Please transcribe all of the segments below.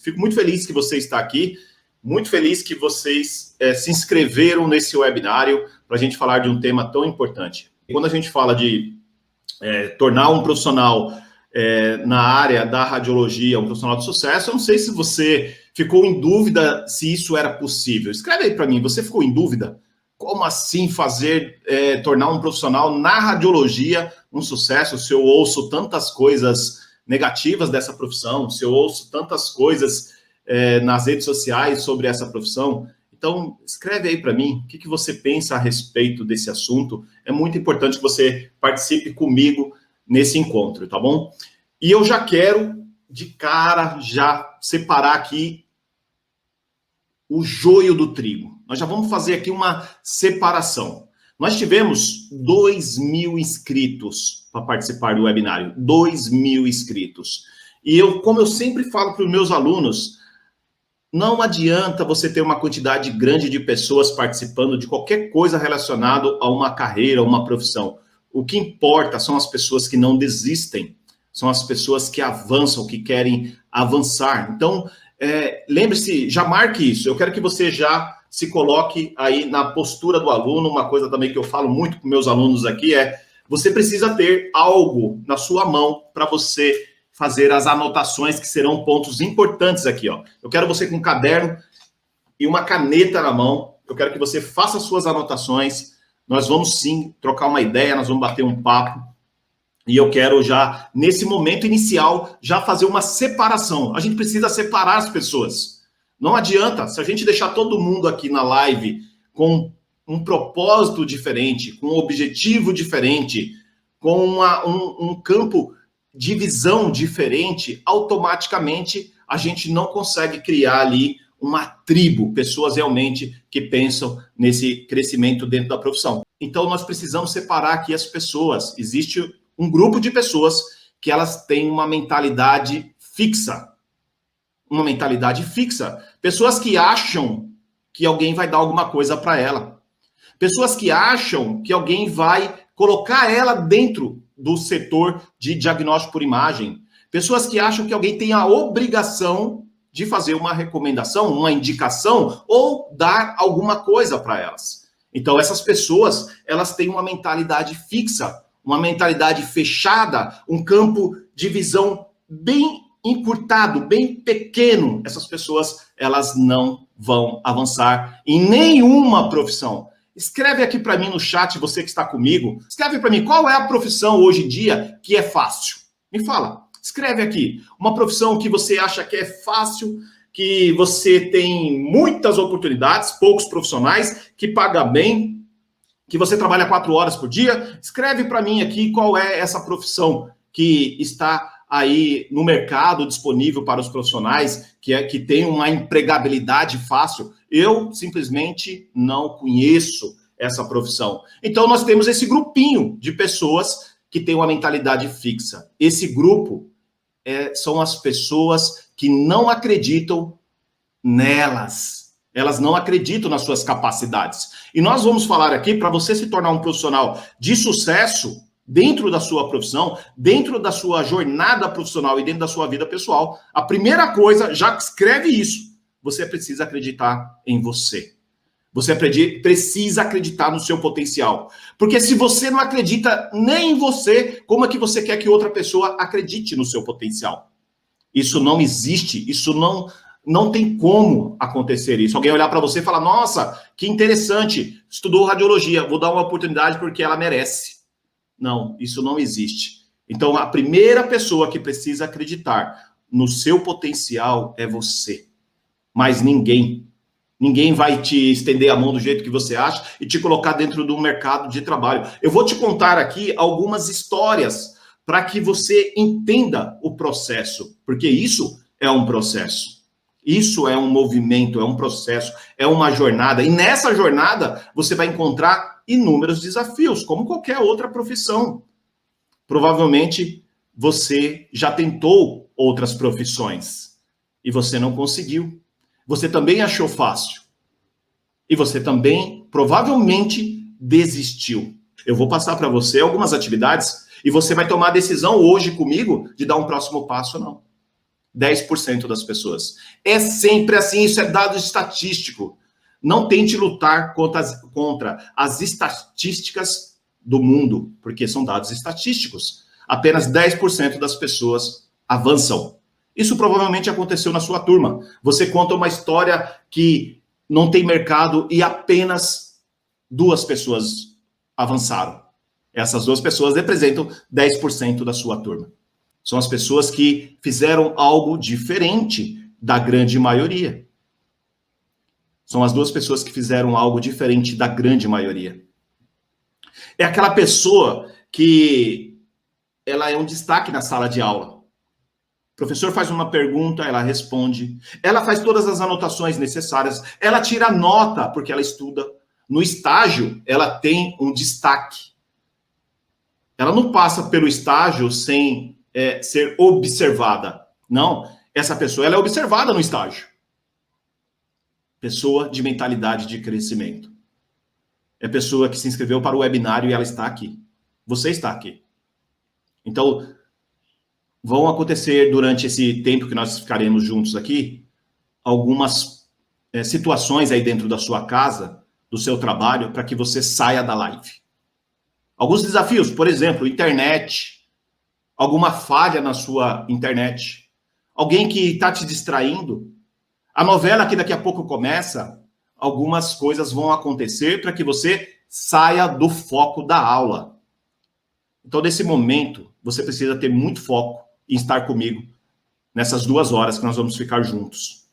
Fico muito feliz que você está aqui, muito feliz que vocês se inscreveram nesse webinário para a gente falar de um tema tão importante. Quando a gente fala de tornar um profissional na área da radiologia um profissional de sucesso, eu não sei se você ficou em dúvida se isso era possível. Escreve aí para mim, você ficou em dúvida? Como assim tornar um profissional na radiologia um sucesso? Se eu ouço tantas coisas negativas dessa profissão, se eu ouço tantas coisas nas redes sociais sobre essa profissão. Então, escreve aí para mim o que você pensa a respeito desse assunto. É muito importante que você participe comigo nesse encontro, tá bom? E eu já quero, de cara, já separar aqui o joio do trigo. Nós já vamos fazer aqui uma separação. Nós tivemos 2.000 inscritos para participar do webinário. 2.000 inscritos. E como eu sempre falo para os meus alunos, não adianta você ter uma quantidade grande de pessoas participando de qualquer coisa relacionada a uma carreira, a uma profissão. O que importa são as pessoas que não desistem, são as pessoas que avançam, que querem avançar. Então, lembre-se, já marque isso. Eu quero que você já se coloque aí na postura do aluno. Uma coisa também que eu falo muito com meus alunos aqui você precisa ter algo na sua mão para você fazer as anotações, que serão pontos importantes aqui, ó. Eu quero você com um caderno e uma caneta na mão. Eu quero que você faça as suas anotações. Nós vamos sim trocar uma ideia, nós vamos bater um papo. E eu quero já, nesse momento inicial, já fazer uma separação. A gente precisa separar as pessoas. Não adianta, se a gente deixar todo mundo aqui na live com um propósito diferente, com um objetivo diferente, com um campo de visão diferente, automaticamente a gente não consegue criar ali uma tribo, pessoas realmente que pensam nesse crescimento dentro da profissão. Então nós precisamos separar aqui as pessoas. Existe um grupo de pessoas que elas têm uma mentalidade fixa. Uma mentalidade fixa. Pessoas que acham que alguém vai dar alguma coisa para ela. Pessoas que acham que alguém vai colocar ela dentro do setor de diagnóstico por imagem. Pessoas que acham que alguém tem a obrigação de fazer uma recomendação, uma indicação ou dar alguma coisa para elas. Então, essas pessoas, elas têm uma mentalidade fixa, uma mentalidade fechada, um campo de visão bem encurtado, bem pequeno. Essas pessoas, elas não vão avançar em nenhuma profissão. Escreve aqui para mim no chat, você que está comigo, escreve para mim qual é a profissão hoje em dia que é fácil. Me fala, escreve aqui. Uma profissão que você acha que é fácil, que você tem muitas oportunidades, poucos profissionais, que paga bem, que você trabalha 4 horas por dia. Escreve para mim aqui qual é essa profissão que está aí no mercado disponível para os profissionais, que tem uma empregabilidade fácil. Eu simplesmente não conheço essa profissão. Então nós temos esse grupinho de pessoas que tem uma mentalidade fixa. Esse grupo são as pessoas que não acreditam nelas. Elas não acreditam nas suas capacidades. E nós vamos falar aqui, para você se tornar um profissional de sucesso dentro da sua profissão, dentro da sua jornada profissional e dentro da sua vida pessoal, a primeira coisa, já escreve isso, você precisa acreditar em você. Você precisa acreditar no seu potencial. Porque se você não acredita nem em você, como é que você quer que outra pessoa acredite no seu potencial? Isso não existe, isso não tem como acontecer isso. Alguém olhar para você e falar, nossa, que interessante, estudou radiologia, vou dar uma oportunidade porque ela merece. Não, isso não existe. Então, a primeira pessoa que precisa acreditar no seu potencial é você. Mas ninguém. Ninguém vai te estender a mão do jeito que você acha e te colocar dentro do mercado de trabalho. Eu vou te contar aqui algumas histórias para que você entenda o processo, porque isso é um processo. Isso é um movimento, é um processo, é uma jornada. E nessa jornada você vai encontrar inúmeros desafios, como qualquer outra profissão. Provavelmente você já tentou outras profissões e você não conseguiu. Você também achou fácil. E você também, provavelmente, desistiu. Eu vou passar para você algumas atividades e você vai tomar a decisão hoje comigo de dar um próximo passo ou não. 10% das pessoas. É sempre assim, isso é dado estatístico. Não tente lutar contra as estatísticas do mundo, porque são dados estatísticos. Apenas 10% das pessoas avançam. Isso provavelmente aconteceu na sua turma. Você conta uma história que não tem mercado e apenas 2 pessoas avançaram. Essas 2 pessoas representam 10% da sua turma. São as pessoas que fizeram algo diferente da grande maioria. São as 2 pessoas que fizeram algo diferente da grande maioria. É aquela pessoa que ela é um destaque na sala de aula. O professor faz uma pergunta, ela responde. Ela faz todas as anotações necessárias. Ela tira nota porque ela estuda. No estágio, ela tem um destaque. Ela não passa pelo estágio sem ser observada. Não, essa pessoa ela é observada no estágio. Pessoa de mentalidade de crescimento. É pessoa que se inscreveu para o webinário e ela está aqui. Você está aqui. Então, vão acontecer durante esse tempo que nós ficaremos juntos aqui, algumas situações aí dentro da sua casa, do seu trabalho, para que você saia da live. Alguns desafios, por exemplo, internet, alguma falha na sua internet, alguém que está te distraindo. A novela que daqui a pouco começa, algumas coisas vão acontecer para que você saia do foco da aula. Então, nesse momento, você precisa ter muito foco em estar comigo nessas 2 horas que nós vamos ficar juntos,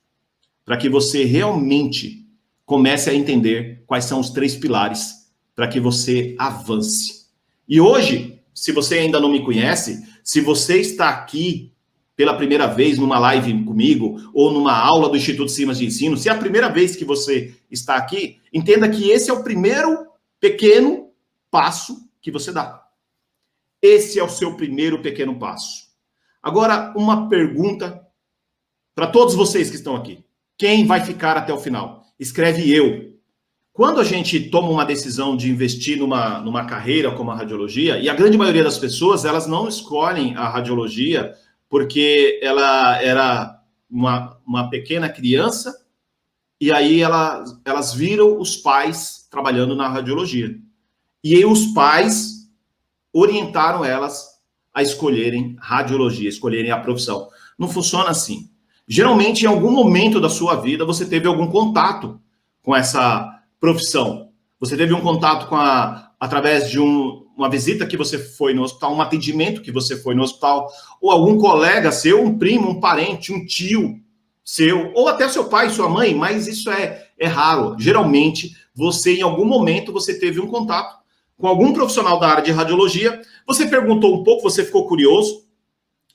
para que você realmente comece a entender quais são os 3 pilares para que você avance. E hoje, se você ainda não me conhece, se você está aqui pela primeira vez numa live comigo ou numa aula do Instituto Simas de Ensino, se é a primeira vez que você está aqui, entenda que esse é o primeiro pequeno passo que você dá. Esse é o seu primeiro pequeno passo. Agora, uma pergunta para todos vocês que estão aqui. Quem vai ficar até o final? Escreve eu. Quando a gente toma uma decisão de investir numa carreira como a radiologia, e a grande maioria das pessoas, elas não escolhem a radiologia porque ela era uma pequena criança e aí elas viram os pais trabalhando na radiologia. E aí os pais orientaram elas a escolherem radiologia, escolherem a profissão. Não funciona assim. Geralmente, em algum momento da sua vida, você teve algum contato com essa profissão. Você teve um contato através de uma visita que você foi no hospital, um atendimento que você foi no hospital, ou algum colega seu, um primo, um parente, um tio seu, ou até seu pai, sua mãe, mas isso é raro. Geralmente, você, em algum momento, você teve um contato com algum profissional da área de radiologia, você perguntou um pouco, você ficou curioso,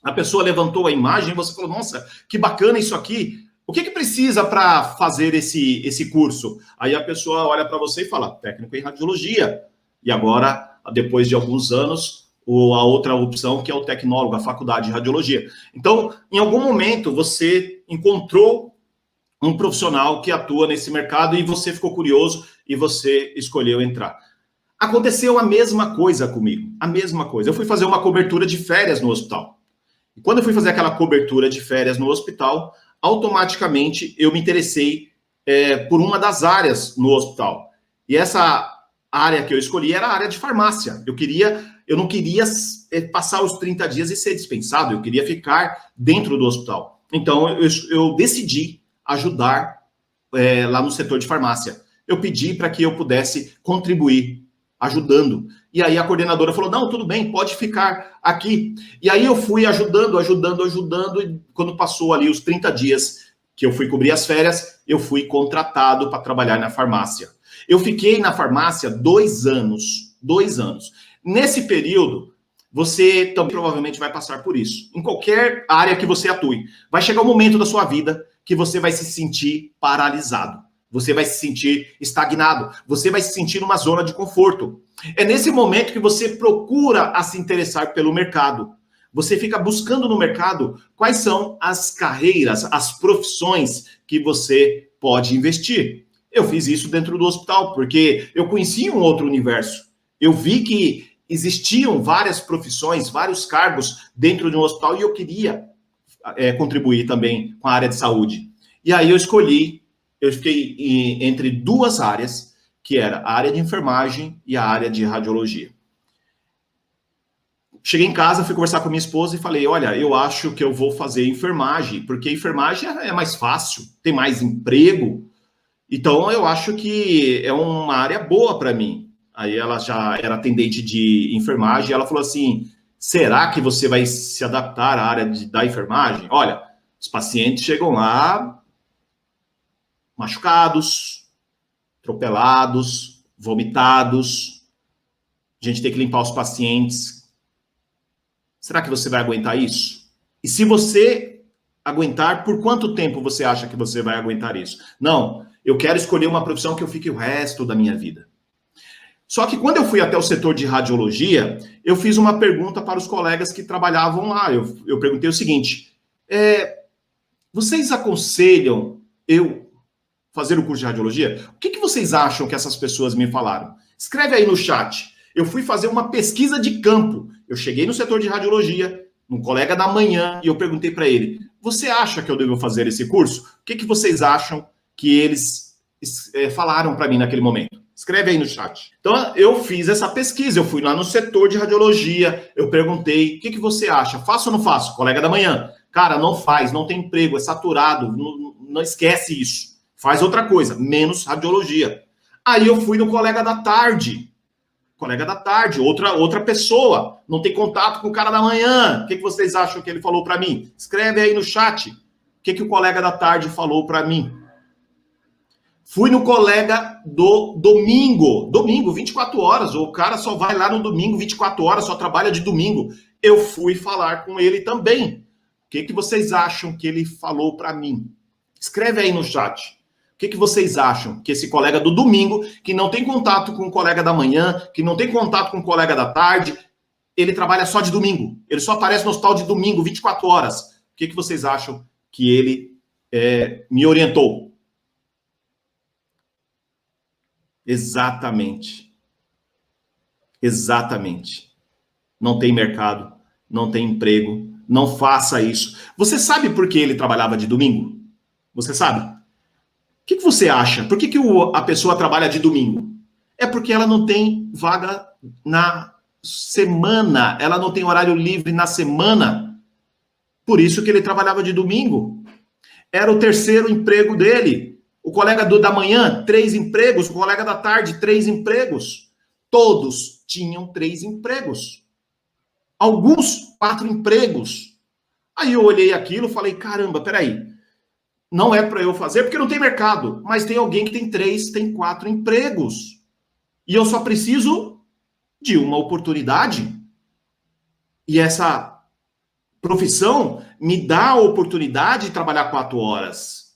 a pessoa levantou a imagem, você falou, nossa, que bacana isso aqui, o que precisa para fazer esse curso? Aí a pessoa olha para você e fala, técnico em radiologia. E agora, depois de alguns anos, a outra opção que é o tecnólogo, a faculdade de radiologia. Então, em algum momento, você encontrou um profissional que atua nesse mercado e você ficou curioso e você escolheu entrar. Aconteceu a mesma coisa comigo, a mesma coisa. Eu fui fazer uma cobertura de férias no hospital. E quando eu fui fazer aquela cobertura de férias no hospital, automaticamente eu me interessei por uma das áreas no hospital. E essa área que eu escolhi era a área de farmácia. Eu não queria passar os 30 dias e ser dispensado, eu queria ficar dentro do hospital. Então, eu decidi ajudar lá no setor de farmácia. Eu pedi para que eu pudesse contribuir, ajudando. E aí a coordenadora falou, não, tudo bem, pode ficar aqui. E aí eu fui ajudando, e quando passou ali os 30 dias que eu fui cobrir as férias, eu fui contratado para trabalhar na farmácia. Eu fiquei na farmácia 2 anos. 2 anos. Nesse período, você também provavelmente vai passar por isso. Em qualquer área que você atue. Vai chegar um momento da sua vida que você vai se sentir paralisado. Você vai se sentir estagnado. Você vai se sentir numa zona de conforto. É nesse momento que você procura a se interessar pelo mercado. Você fica buscando no mercado quais são as carreiras, as profissões que você pode investir. Eu fiz isso dentro do hospital, porque eu conhecia um outro universo. Eu vi que existiam várias profissões, vários cargos dentro de um hospital e eu queria contribuir também com a área de saúde. E aí eu fiquei entre duas áreas, que era a área de enfermagem e a área de radiologia. Cheguei em casa, fui conversar com a minha esposa e falei, olha, eu acho que eu vou fazer enfermagem, porque enfermagem é mais fácil, tem mais emprego, então eu acho que é uma área boa para mim. Aí ela já era atendente de enfermagem, e ela falou assim, será que você vai se adaptar à área da enfermagem? Olha, os pacientes chegam lá machucados, atropelados, vomitados, a gente tem que limpar os pacientes. Será que você vai aguentar isso? E se você aguentar, por quanto tempo você acha que você vai aguentar isso? Não, eu quero escolher uma profissão que eu fique o resto da minha vida. Só que quando eu fui até o setor de radiologia, eu fiz uma pergunta para os colegas que trabalhavam lá. Eu perguntei o seguinte, vocês aconselham eu fazer o curso de radiologia? O que vocês acham que essas pessoas me falaram? Escreve aí no chat. Eu fui fazer uma pesquisa de campo. Eu cheguei no setor de radiologia, um colega da manhã, e eu perguntei para ele, você acha que eu devo fazer esse curso? O que vocês acham que eles falaram para mim naquele momento? Escreve aí no chat. Então, eu fiz essa pesquisa, eu fui lá no setor de radiologia, eu perguntei, o que você acha? Faço ou não faço? Colega da manhã, cara, não faz, não tem emprego, é saturado, não esquece isso. Faz outra coisa, menos radiologia. Aí eu fui no colega da tarde, outra pessoa, não tem contato com o cara da manhã. O que vocês acham que ele falou para mim? Escreve aí no chat. O que o colega da tarde falou para mim? Fui no colega do domingo, 24 horas. O cara só vai lá no domingo, 24 horas, só trabalha de domingo. Eu fui falar com ele também. O que vocês acham que ele falou para mim? Escreve aí no chat. O que vocês acham que esse colega do domingo, que não tem contato com o colega da manhã, que não tem contato com o colega da tarde, ele trabalha só de domingo. Ele só aparece no hospital de domingo, 24 horas. O que vocês acham que ele me orientou? Exatamente. Não tem mercado, não tem emprego, não faça isso. Você sabe por que ele trabalhava de domingo? Você sabe? O que você acha? Por que a pessoa trabalha de domingo? É porque ela não tem vaga na semana, ela não tem horário livre na semana. Por isso que ele trabalhava de domingo. Era o terceiro emprego dele. O colega da manhã, 3 empregos. O colega da tarde, 3 empregos. Todos tinham 3 empregos. Alguns, 4 empregos. Aí eu olhei aquilo e falei, caramba, peraí. Não é para eu fazer porque não tem mercado. Mas tem alguém que tem 3, tem 4 empregos. E eu só preciso de uma oportunidade. E essa profissão me dá a oportunidade de trabalhar 4 horas.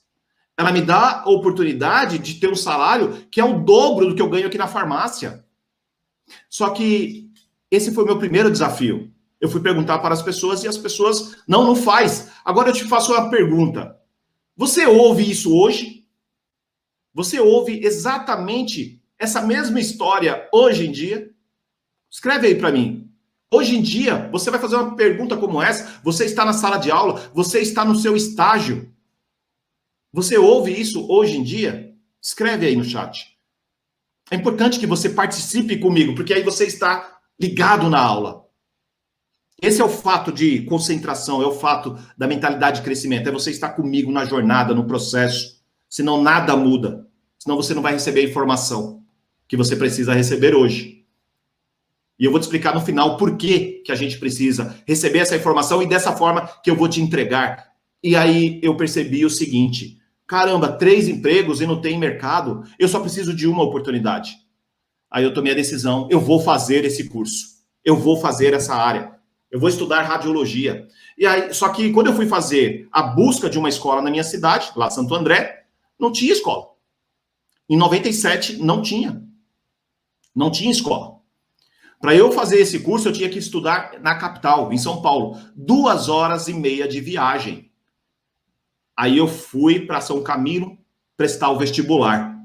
Ela me dá a oportunidade de ter um salário que é o dobro do que eu ganho aqui na farmácia. Só que esse foi o meu primeiro desafio. Eu fui perguntar para as pessoas e as pessoas, não faz. Agora eu te faço uma pergunta. Você ouve isso hoje? Você ouve exatamente essa mesma história hoje em dia? Escreve aí para mim. Hoje em dia, você vai fazer uma pergunta como essa, você está na sala de aula, você está no seu estágio. Você ouve isso hoje em dia? Escreve aí no chat. É importante que você participe comigo, porque aí você está ligado na aula. Esse é o fato de concentração, é o fato da mentalidade de crescimento, é você estar comigo na jornada, no processo. Senão nada muda. Senão você não vai receber a informação que você precisa receber hoje. E eu vou te explicar no final por que a gente precisa receber essa informação e dessa forma que eu vou te entregar. E aí eu percebi o seguinte, caramba, 3 empregos e não tem mercado, eu só preciso de uma oportunidade. Aí eu tomei a decisão, eu vou fazer esse curso, eu vou fazer essa área. Eu vou estudar radiologia. E aí, só que quando eu fui fazer a busca de uma escola na minha cidade, lá Santo André, não tinha escola. Em 97, não tinha. Não tinha escola. Para eu fazer esse curso, eu tinha que estudar na capital, em São Paulo. 2h30 de viagem. Aí eu fui para São Camilo prestar o vestibular.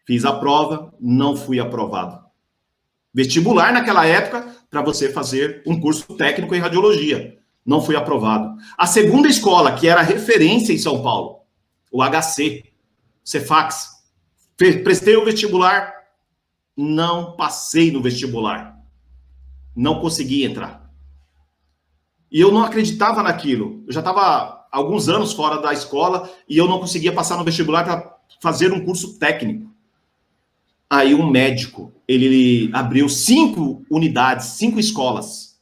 Fiz a prova, não fui aprovado. Vestibular naquela época, para você fazer um curso técnico em radiologia. Não fui aprovado. A segunda escola, que era referência em São Paulo, o HC, Cefax, prestei o vestibular, não passei no vestibular. Não consegui entrar. E eu não acreditava naquilo. Eu já estava alguns anos fora da escola e eu não conseguia passar no vestibular para fazer um curso técnico. Aí um médico, ele abriu 5 unidades, 5 escolas.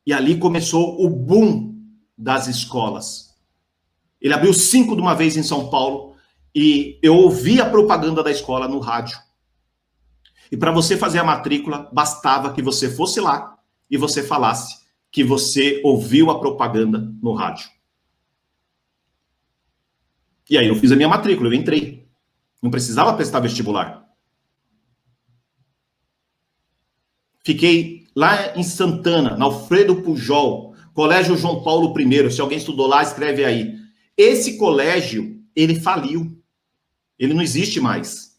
E ali começou o boom das escolas. Ele abriu 5 de uma vez em São Paulo e eu ouvi a propaganda da escola no rádio. E para você fazer a matrícula, bastava que você fosse lá e você falasse que você ouviu a propaganda no rádio. E aí eu fiz a minha matrícula, eu entrei. Não precisava prestar vestibular. Fiquei lá em Santana, na Alfredo Pujol, Colégio João Paulo I. Se alguém estudou lá, escreve aí. Esse colégio, ele faliu. Ele não existe mais.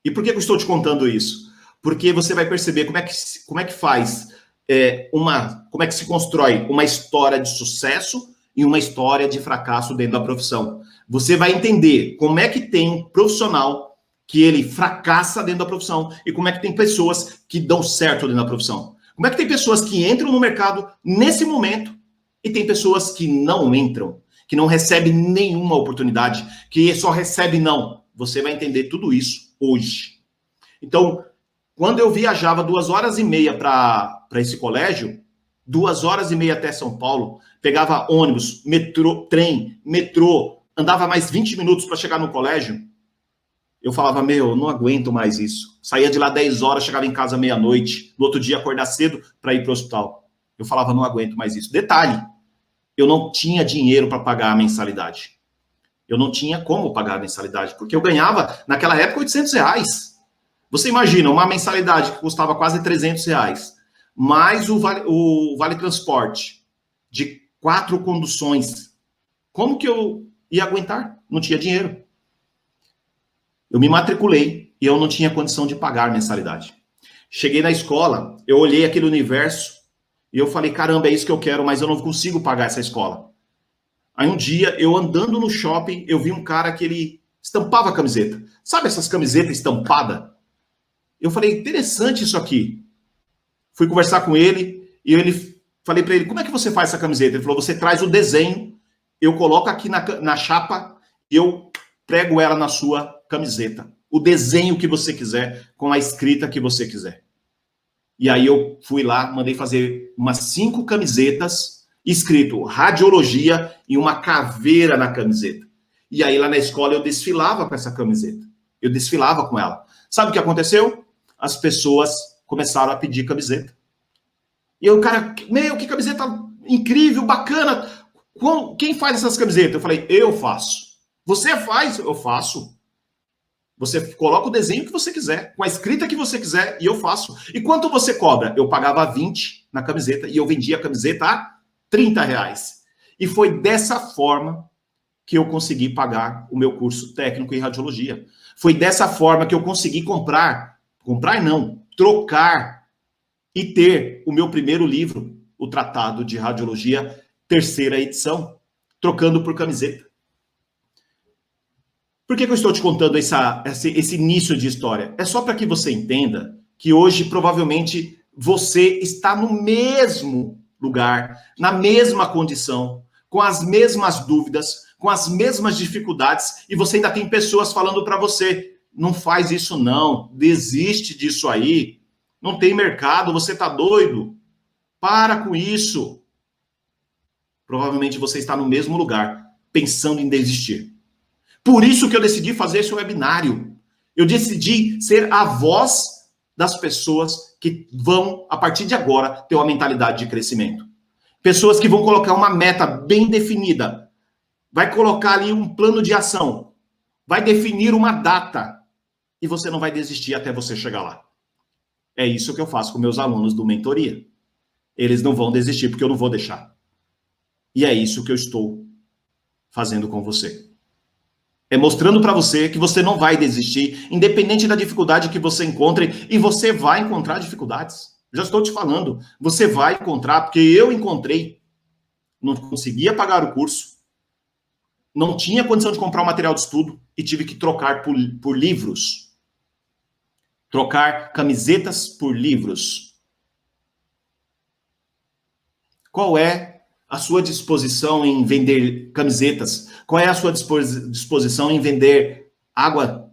E por que eu estou te contando isso? Porque você vai perceber como é que faz, como é que se constrói uma história de sucesso e uma história de fracasso dentro da profissão. Você vai entender como é que tem um profissional que ele fracassa dentro da profissão e como é que tem pessoas que dão certo dentro da profissão. Como é que tem pessoas que entram no mercado nesse momento e tem pessoas que não entram, que não recebem nenhuma oportunidade, que só recebe não. Você vai entender tudo isso hoje. Então, quando eu viajava 2h30 para esse colégio, 2h30 até São Paulo, pegava ônibus, metrô, andava mais 20 minutos para chegar no colégio, eu falava, não aguento mais isso. Saía de lá 10 horas, chegava em casa meia-noite, no outro dia acordar cedo para ir para o hospital. Eu falava, não aguento mais isso. Detalhe, eu não tinha dinheiro para pagar a mensalidade. Eu não tinha como pagar a mensalidade, porque eu ganhava, naquela época, R$800. Você imagina, uma mensalidade que custava quase R$300, mais o vale transporte de 4 conduções. Como que eu ia aguentar? Não tinha dinheiro. Eu me matriculei e eu não tinha condição de pagar a mensalidade. Cheguei na escola, eu olhei aquele universo e eu falei, caramba, é isso que eu quero, mas eu não consigo pagar essa escola. Aí um dia, eu andando no shopping, eu vi um cara que ele estampava a camiseta. Sabe essas camisetas estampadas? Eu falei, interessante isso aqui. Fui conversar com ele e falei para ele, como é que você faz essa camiseta? Ele falou, você traz o desenho, eu coloco aqui na chapa e eu prego ela na sua camiseta. O desenho que você quiser, com a escrita que você quiser. E aí eu fui lá, mandei fazer umas 5 camisetas, escrito radiologia e uma caveira na camiseta. E aí lá na escola eu desfilava com essa camiseta. Eu desfilava com ela. Sabe o que aconteceu? As pessoas começaram a pedir camiseta. E eu, cara, que camiseta incrível, bacana. Quem faz essas camisetas? Eu falei, eu faço. Você faz? Eu faço. Você coloca o desenho que você quiser, com a escrita que você quiser, e eu faço. E quanto você cobra? Eu pagava 20 na camiseta e eu vendia a camiseta a R$30. E foi dessa forma que eu consegui pagar o meu curso técnico em radiologia. Foi dessa forma que eu consegui trocar e ter o meu primeiro livro, o Tratado de Radiologia, 3ª edição, trocando por camiseta. Por que eu estou te contando esse início de história? É só para que você entenda que hoje, provavelmente, você está no mesmo lugar, na mesma condição, com as mesmas dúvidas, com as mesmas dificuldades, e você ainda tem pessoas falando para você, não faz isso não, desiste disso aí, não tem mercado, você está doido, para com isso. Provavelmente você está no mesmo lugar, pensando em desistir. Por isso que eu decidi fazer esse webinário. Eu decidi ser a voz das pessoas que vão, a partir de agora, ter uma mentalidade de crescimento. Pessoas que vão colocar uma meta bem definida. Vai colocar ali um plano de ação. Vai definir uma data. E você não vai desistir até você chegar lá. É isso que eu faço com meus alunos do Mentoria. Eles não vão desistir porque eu não vou deixar. E é isso que eu estou fazendo com você. É mostrando para você que você não vai desistir, independente da dificuldade que você encontre, e você vai encontrar dificuldades. Já estou te falando, você vai encontrar, porque eu encontrei. não conseguia pagar o curso, não tinha condição de comprar o material de estudo e tive que trocar por livros. Trocar camisetas por livros. Qual é a sua disposição em vender camisetas? Qual é a sua disposição em vender água?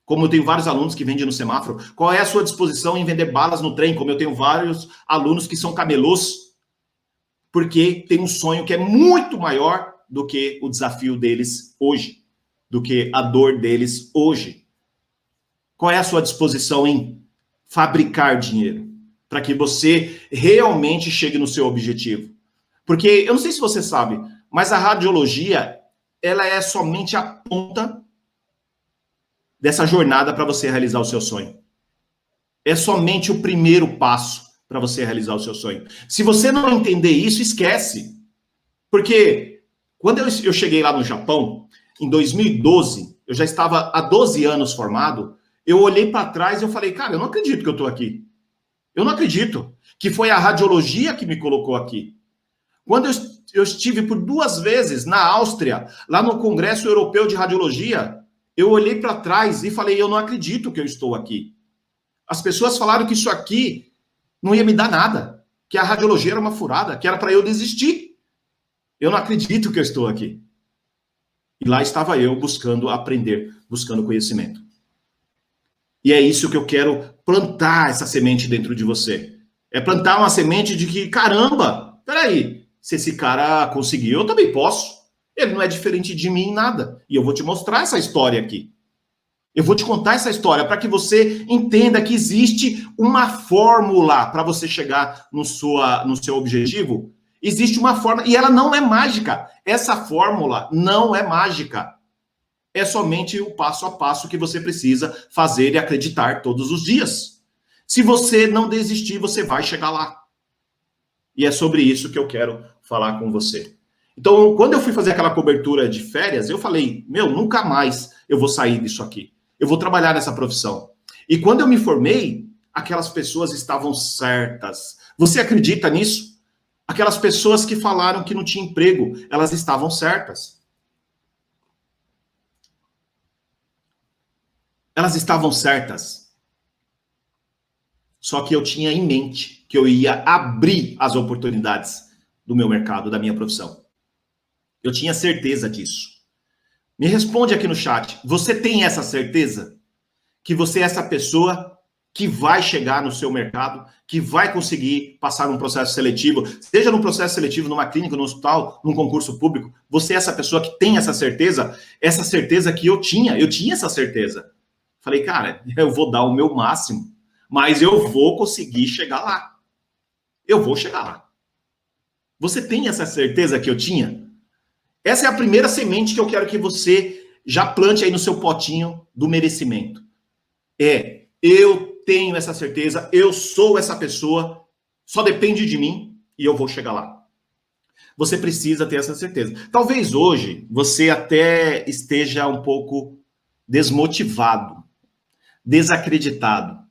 Como eu tenho vários alunos que vendem no semáforo. Qual é a sua disposição em vender balas no trem? Como eu tenho vários alunos que são camelôs, porque tem um sonho que é muito maior do que o desafio deles hoje, do que a dor deles hoje. Qual é a sua disposição em fabricar dinheiro para que você realmente chegue no seu objetivo? Porque eu não sei se você sabe, mas a radiologia, ela é somente a ponta dessa jornada para você realizar o seu sonho. É somente o primeiro passo para você realizar o seu sonho. Se você não entender isso, esquece. Porque quando eu cheguei lá no Japão, em 2012, eu já estava há 12 anos formado, eu olhei para trás e eu falei, cara, eu não acredito que eu estou aqui. Eu não acredito que foi a radiologia que me colocou aqui. Quando eu estive por 2 vezes na Áustria, lá no Congresso Europeu de Radiologia, eu olhei para trás e falei, eu não acredito que eu estou aqui. As pessoas falaram que isso aqui não ia me dar nada, que a radiologia era uma furada, que era para eu desistir. Eu não acredito que eu estou aqui. E lá estava eu buscando aprender, buscando conhecimento. E é isso que eu quero plantar, essa semente dentro de você. É plantar uma semente de que, caramba, peraí, se esse cara conseguiu, eu também posso. Ele não é diferente de mim em nada. E eu vou te mostrar essa história aqui. Eu vou te contar essa história para que você entenda que existe uma fórmula para você chegar no seu objetivo. Existe uma fórmula, e ela não é mágica. Essa fórmula não é mágica. É somente o passo a passo que você precisa fazer e acreditar todos os dias. Se você não desistir, você vai chegar lá. E é sobre isso que eu quero falar com você. Então, quando eu fui fazer aquela cobertura de férias, eu falei, nunca mais eu vou sair disso aqui. Eu vou trabalhar nessa profissão. E quando eu me formei, aquelas pessoas estavam certas. Você acredita nisso? Aquelas pessoas que falaram que não tinha emprego, elas estavam certas. Elas estavam certas. Só que eu tinha em mente que eu ia abrir as oportunidades do meu mercado, da minha profissão. Eu tinha certeza disso. Me responde aqui no chat. Você tem essa certeza? Que você é essa pessoa que vai chegar no seu mercado, que vai conseguir passar um processo seletivo, seja num processo seletivo, numa clínica, num hospital, num concurso público, você é essa pessoa que tem essa certeza que eu tinha essa certeza. Falei, cara, eu vou dar o meu máximo, mas eu vou conseguir chegar lá. Eu vou chegar lá. Você tem essa certeza que eu tinha? Essa é a primeira semente que eu quero que você já plante aí no seu potinho do merecimento. Eu tenho essa certeza, eu sou essa pessoa, só depende de mim e eu vou chegar lá. Você precisa ter essa certeza. Talvez hoje você até esteja um pouco desmotivado, desacreditado.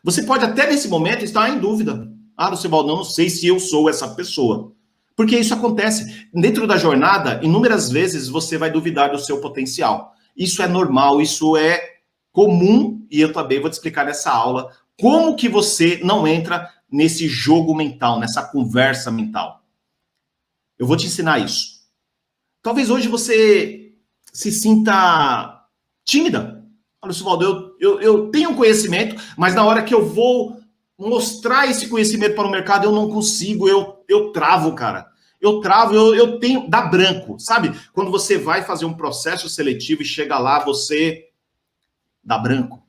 Você pode até nesse momento estar em dúvida. Lucivaldo, não sei se eu sou essa pessoa. Porque isso acontece. Dentro da jornada, inúmeras vezes você vai duvidar do seu potencial. Isso é normal, isso é comum, e eu também vou te explicar nessa aula como que você não entra nesse jogo mental, nessa conversa mental. Eu vou te ensinar isso. Talvez hoje você se sinta tímida. Lucivaldo, eu tenho conhecimento, mas na hora que eu vou mostrar esse conhecimento para o mercado, eu não consigo, eu travo, cara. Eu travo, eu tenho, dá branco, sabe? Quando você vai fazer um processo seletivo e chega lá, você dá branco.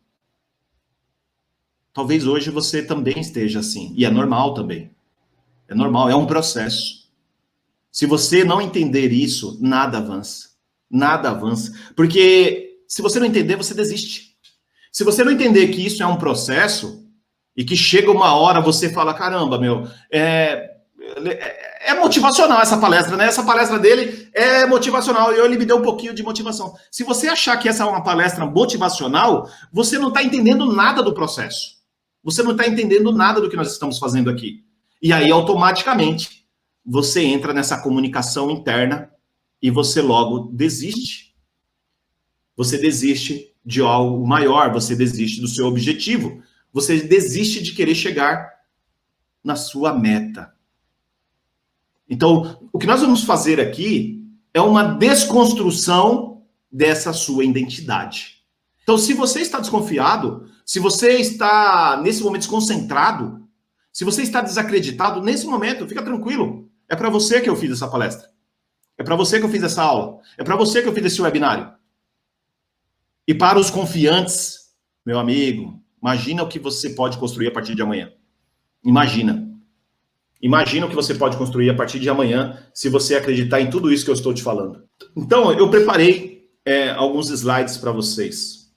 Talvez hoje você também esteja assim, e é normal também. É normal, é um processo. Se você não entender isso, nada avança. Nada avança. Porque se você não entender, você desiste. Se você não entender que isso é um processo, e que chega uma hora você fala, caramba, é motivacional essa palestra, né? Essa palestra dele é motivacional e ele me deu um pouquinho de motivação. Se você achar que essa é uma palestra motivacional, você não está entendendo nada do processo. Você não está entendendo nada do que nós estamos fazendo aqui. E aí, automaticamente, você entra nessa comunicação interna e você logo desiste. Você desiste de algo maior, você desiste do seu objetivo, você desiste de querer chegar na sua meta. Então, o que nós vamos fazer aqui é uma desconstrução dessa sua identidade. Então, se você está desconfiado, se você está nesse momento desconcentrado, se você está desacreditado, nesse momento, fica tranquilo. É para você que eu fiz essa palestra. É para você que eu fiz essa aula. É para você que eu fiz esse webinário. E para os confiantes, meu amigo, imagina o que você pode construir a partir de amanhã. Imagina. Imagina o que você pode construir a partir de amanhã, se você acreditar em tudo isso que eu estou te falando. Então, eu preparei alguns slides para vocês,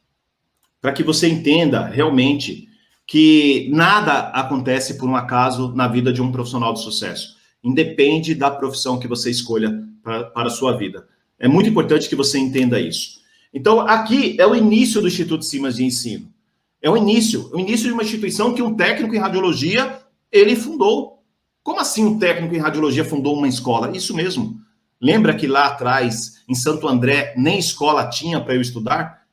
para que você entenda realmente que nada acontece por um acaso na vida de um profissional de sucesso. Independe da profissão que você escolha para a sua vida. É muito importante que você entenda isso. Então, aqui é o início do Instituto Simas de Ensino. É o início de uma instituição que um técnico em radiologia, ele fundou. Como assim um técnico em radiologia fundou uma escola? Isso mesmo. Lembra que lá atrás, em Santo André, nem escola tinha para eu estudar?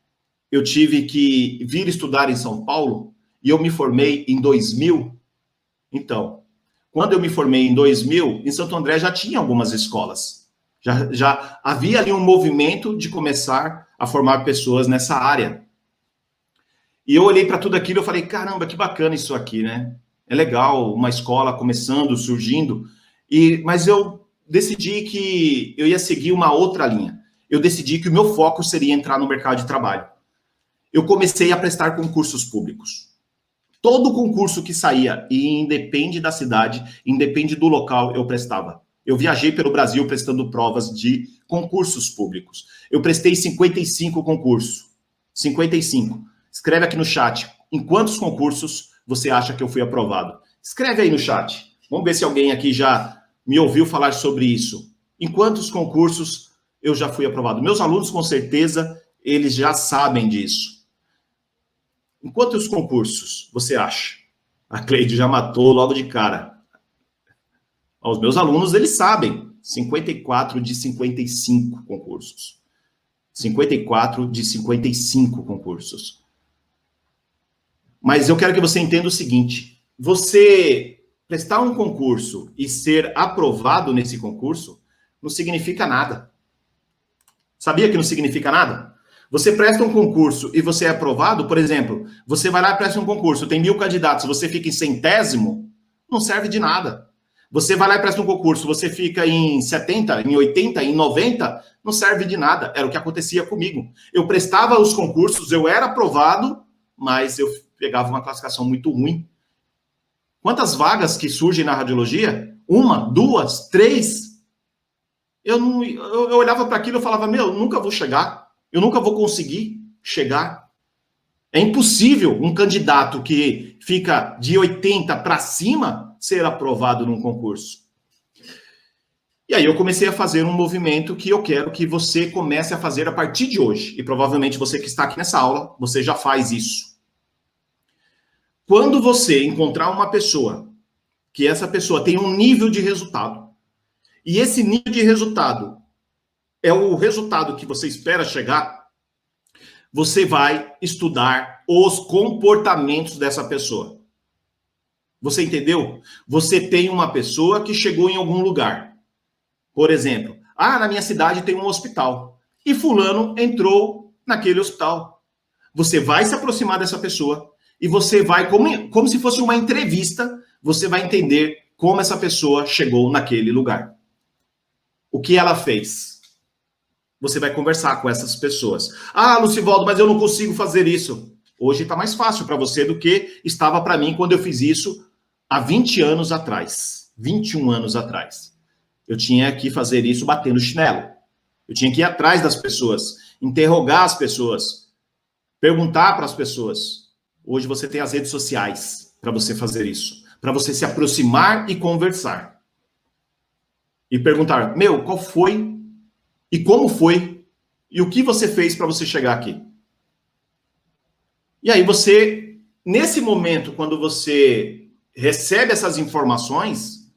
Eu tive que vir estudar em São Paulo e eu me formei em 2000. Então, quando eu me formei em 2000, em Santo André já tinha algumas escolas. Já havia ali um movimento de começar a formar pessoas nessa área. E eu olhei para tudo aquilo e falei, caramba, que bacana isso aqui, né? É legal, uma escola começando, surgindo. Mas eu decidi que eu ia seguir uma outra linha. Eu decidi que o meu foco seria entrar no mercado de trabalho. Eu comecei a prestar concursos públicos. Todo concurso que saía, e independe da cidade, independe do local, eu prestava. Eu viajei pelo Brasil prestando provas de concursos públicos. Eu prestei 55 concursos. 55. Escreve aqui no chat, em quantos concursos você acha que eu fui aprovado? Escreve aí no chat. Vamos ver se alguém aqui já me ouviu falar sobre isso. Em quantos concursos eu já fui aprovado? Meus alunos, com certeza, eles já sabem disso. Em quantos concursos você acha? A Cleide já matou logo de cara. Os meus alunos, eles sabem. 54 de 55 concursos. 54 de 55 concursos. Mas eu quero que você entenda o seguinte. Você prestar um concurso e ser aprovado nesse concurso não significa nada. Sabia que não significa nada? Você presta um concurso e você é aprovado, por exemplo, você vai lá e presta um concurso, tem 1000 candidatos, você fica em centésimo, não serve de nada. Você vai lá e presta um concurso, você fica em 70, em 80, em 90, não serve de nada. Era o que acontecia comigo. Eu prestava os concursos, eu era aprovado, mas eu pegava uma classificação muito ruim. Quantas vagas que surgem na radiologia? 1, 2, 3? Eu olhava para aquilo e falava, nunca vou chegar. Eu nunca vou conseguir chegar. É impossível um candidato que fica de 80 para cima ser aprovado num concurso. E aí eu comecei a fazer um movimento que eu quero que você comece a fazer a partir de hoje. E provavelmente você que está aqui nessa aula, você já faz isso. Quando você encontrar uma pessoa, que essa pessoa tem um nível de resultado, e esse nível de resultado é o resultado que você espera chegar, você vai estudar os comportamentos dessa pessoa. Você entendeu? Você tem uma pessoa que chegou em algum lugar. Por exemplo, na minha cidade tem um hospital. E fulano entrou naquele hospital. Você vai se aproximar dessa pessoa e você vai, como se fosse uma entrevista, você vai entender como essa pessoa chegou naquele lugar. O que ela fez? Você vai conversar com essas pessoas. Lucivaldo, mas eu não consigo fazer isso. Hoje está mais fácil para você do que estava para mim quando eu fiz isso há 20 anos atrás. 21 anos atrás. Eu tinha que fazer isso batendo chinelo. Eu tinha que ir atrás das pessoas, interrogar as pessoas, perguntar para as pessoas. Hoje você tem as redes sociais para você fazer isso. Para você se aproximar e conversar. E perguntar, qual foi? E como foi? E o que você fez para você chegar aqui? E aí você, nesse momento, quando você recebe essas informações,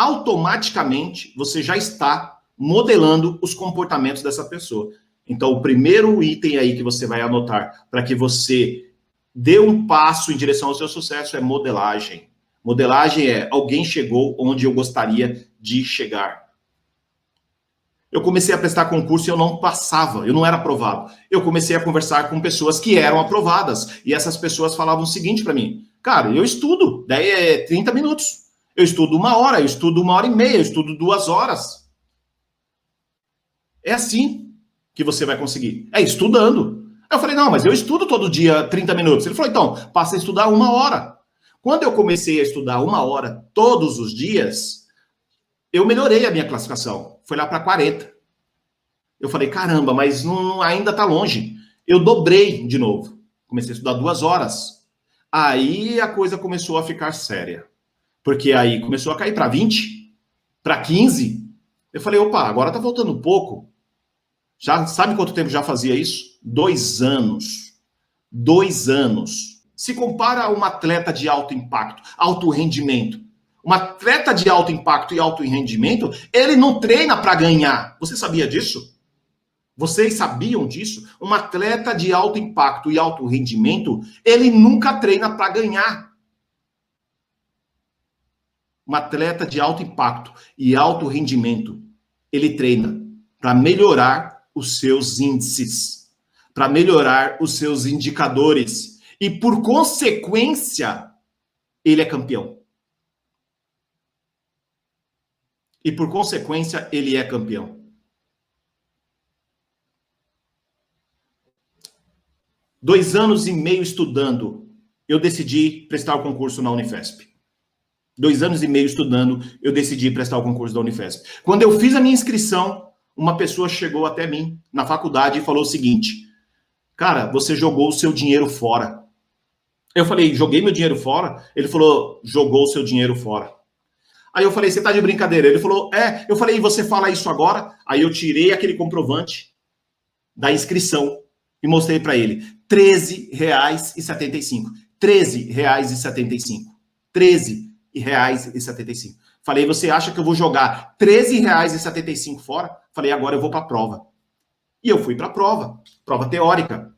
automaticamente você já está modelando os comportamentos dessa pessoa. Então, o primeiro item aí que você vai anotar para que você dê um passo em direção ao seu sucesso é modelagem. Modelagem é alguém chegou onde eu gostaria de chegar. Eu comecei a prestar concurso e eu não passava, eu não era aprovado. Eu comecei a conversar com pessoas que eram aprovadas. E essas pessoas falavam o seguinte para mim: cara, eu estudo, daí é 30 minutos. Eu estudo 1 hora, eu estudo 1 hora e meia, eu estudo 2 horas. É assim que você vai conseguir. É estudando. Eu falei, não, mas eu estudo todo dia 30 minutos. Ele falou, então, passa a estudar 1 hora. Quando eu comecei a estudar 1 hora todos os dias, eu melhorei a minha classificação. Foi lá para 40. Eu falei, caramba, mas ainda está longe. Eu dobrei de novo. Comecei a estudar 2 horas. Aí a coisa começou a ficar séria. Porque aí começou a cair para 20, para 15. Eu falei, opa, agora está faltando pouco. Já sabe quanto tempo já fazia isso? 2 anos. 2 anos. Se compara a um atleta de alto impacto, alto rendimento. Um atleta de alto impacto e alto rendimento, ele não treina para ganhar. Você sabia disso? Vocês sabiam disso? Um atleta de alto impacto e alto rendimento, ele nunca treina para ganhar. Um atleta de alto impacto e alto rendimento, ele treina para melhorar os seus índices, para melhorar os seus indicadores. E, por consequência, ele é campeão. E, por consequência, ele é campeão. Dois anos e meio estudando, eu decidi prestar o concurso na Unifesp. 2 anos e meio estudando, eu decidi prestar o concurso da Unifesp. Quando eu fiz a minha inscrição, uma pessoa chegou até mim na faculdade e falou o seguinte: cara, você jogou o seu dinheiro fora. Eu falei, joguei meu dinheiro fora? Ele falou, jogou o seu dinheiro fora. Aí eu falei, você tá de brincadeira? Ele falou, é. Eu falei, e você fala isso agora? Aí eu tirei aquele comprovante da inscrição e mostrei para ele. R$13,75. R$13,75. R$13,75. Falei, você acha que eu vou jogar R$13,75 fora? Falei, agora eu vou para a prova. E eu fui para a prova teórica.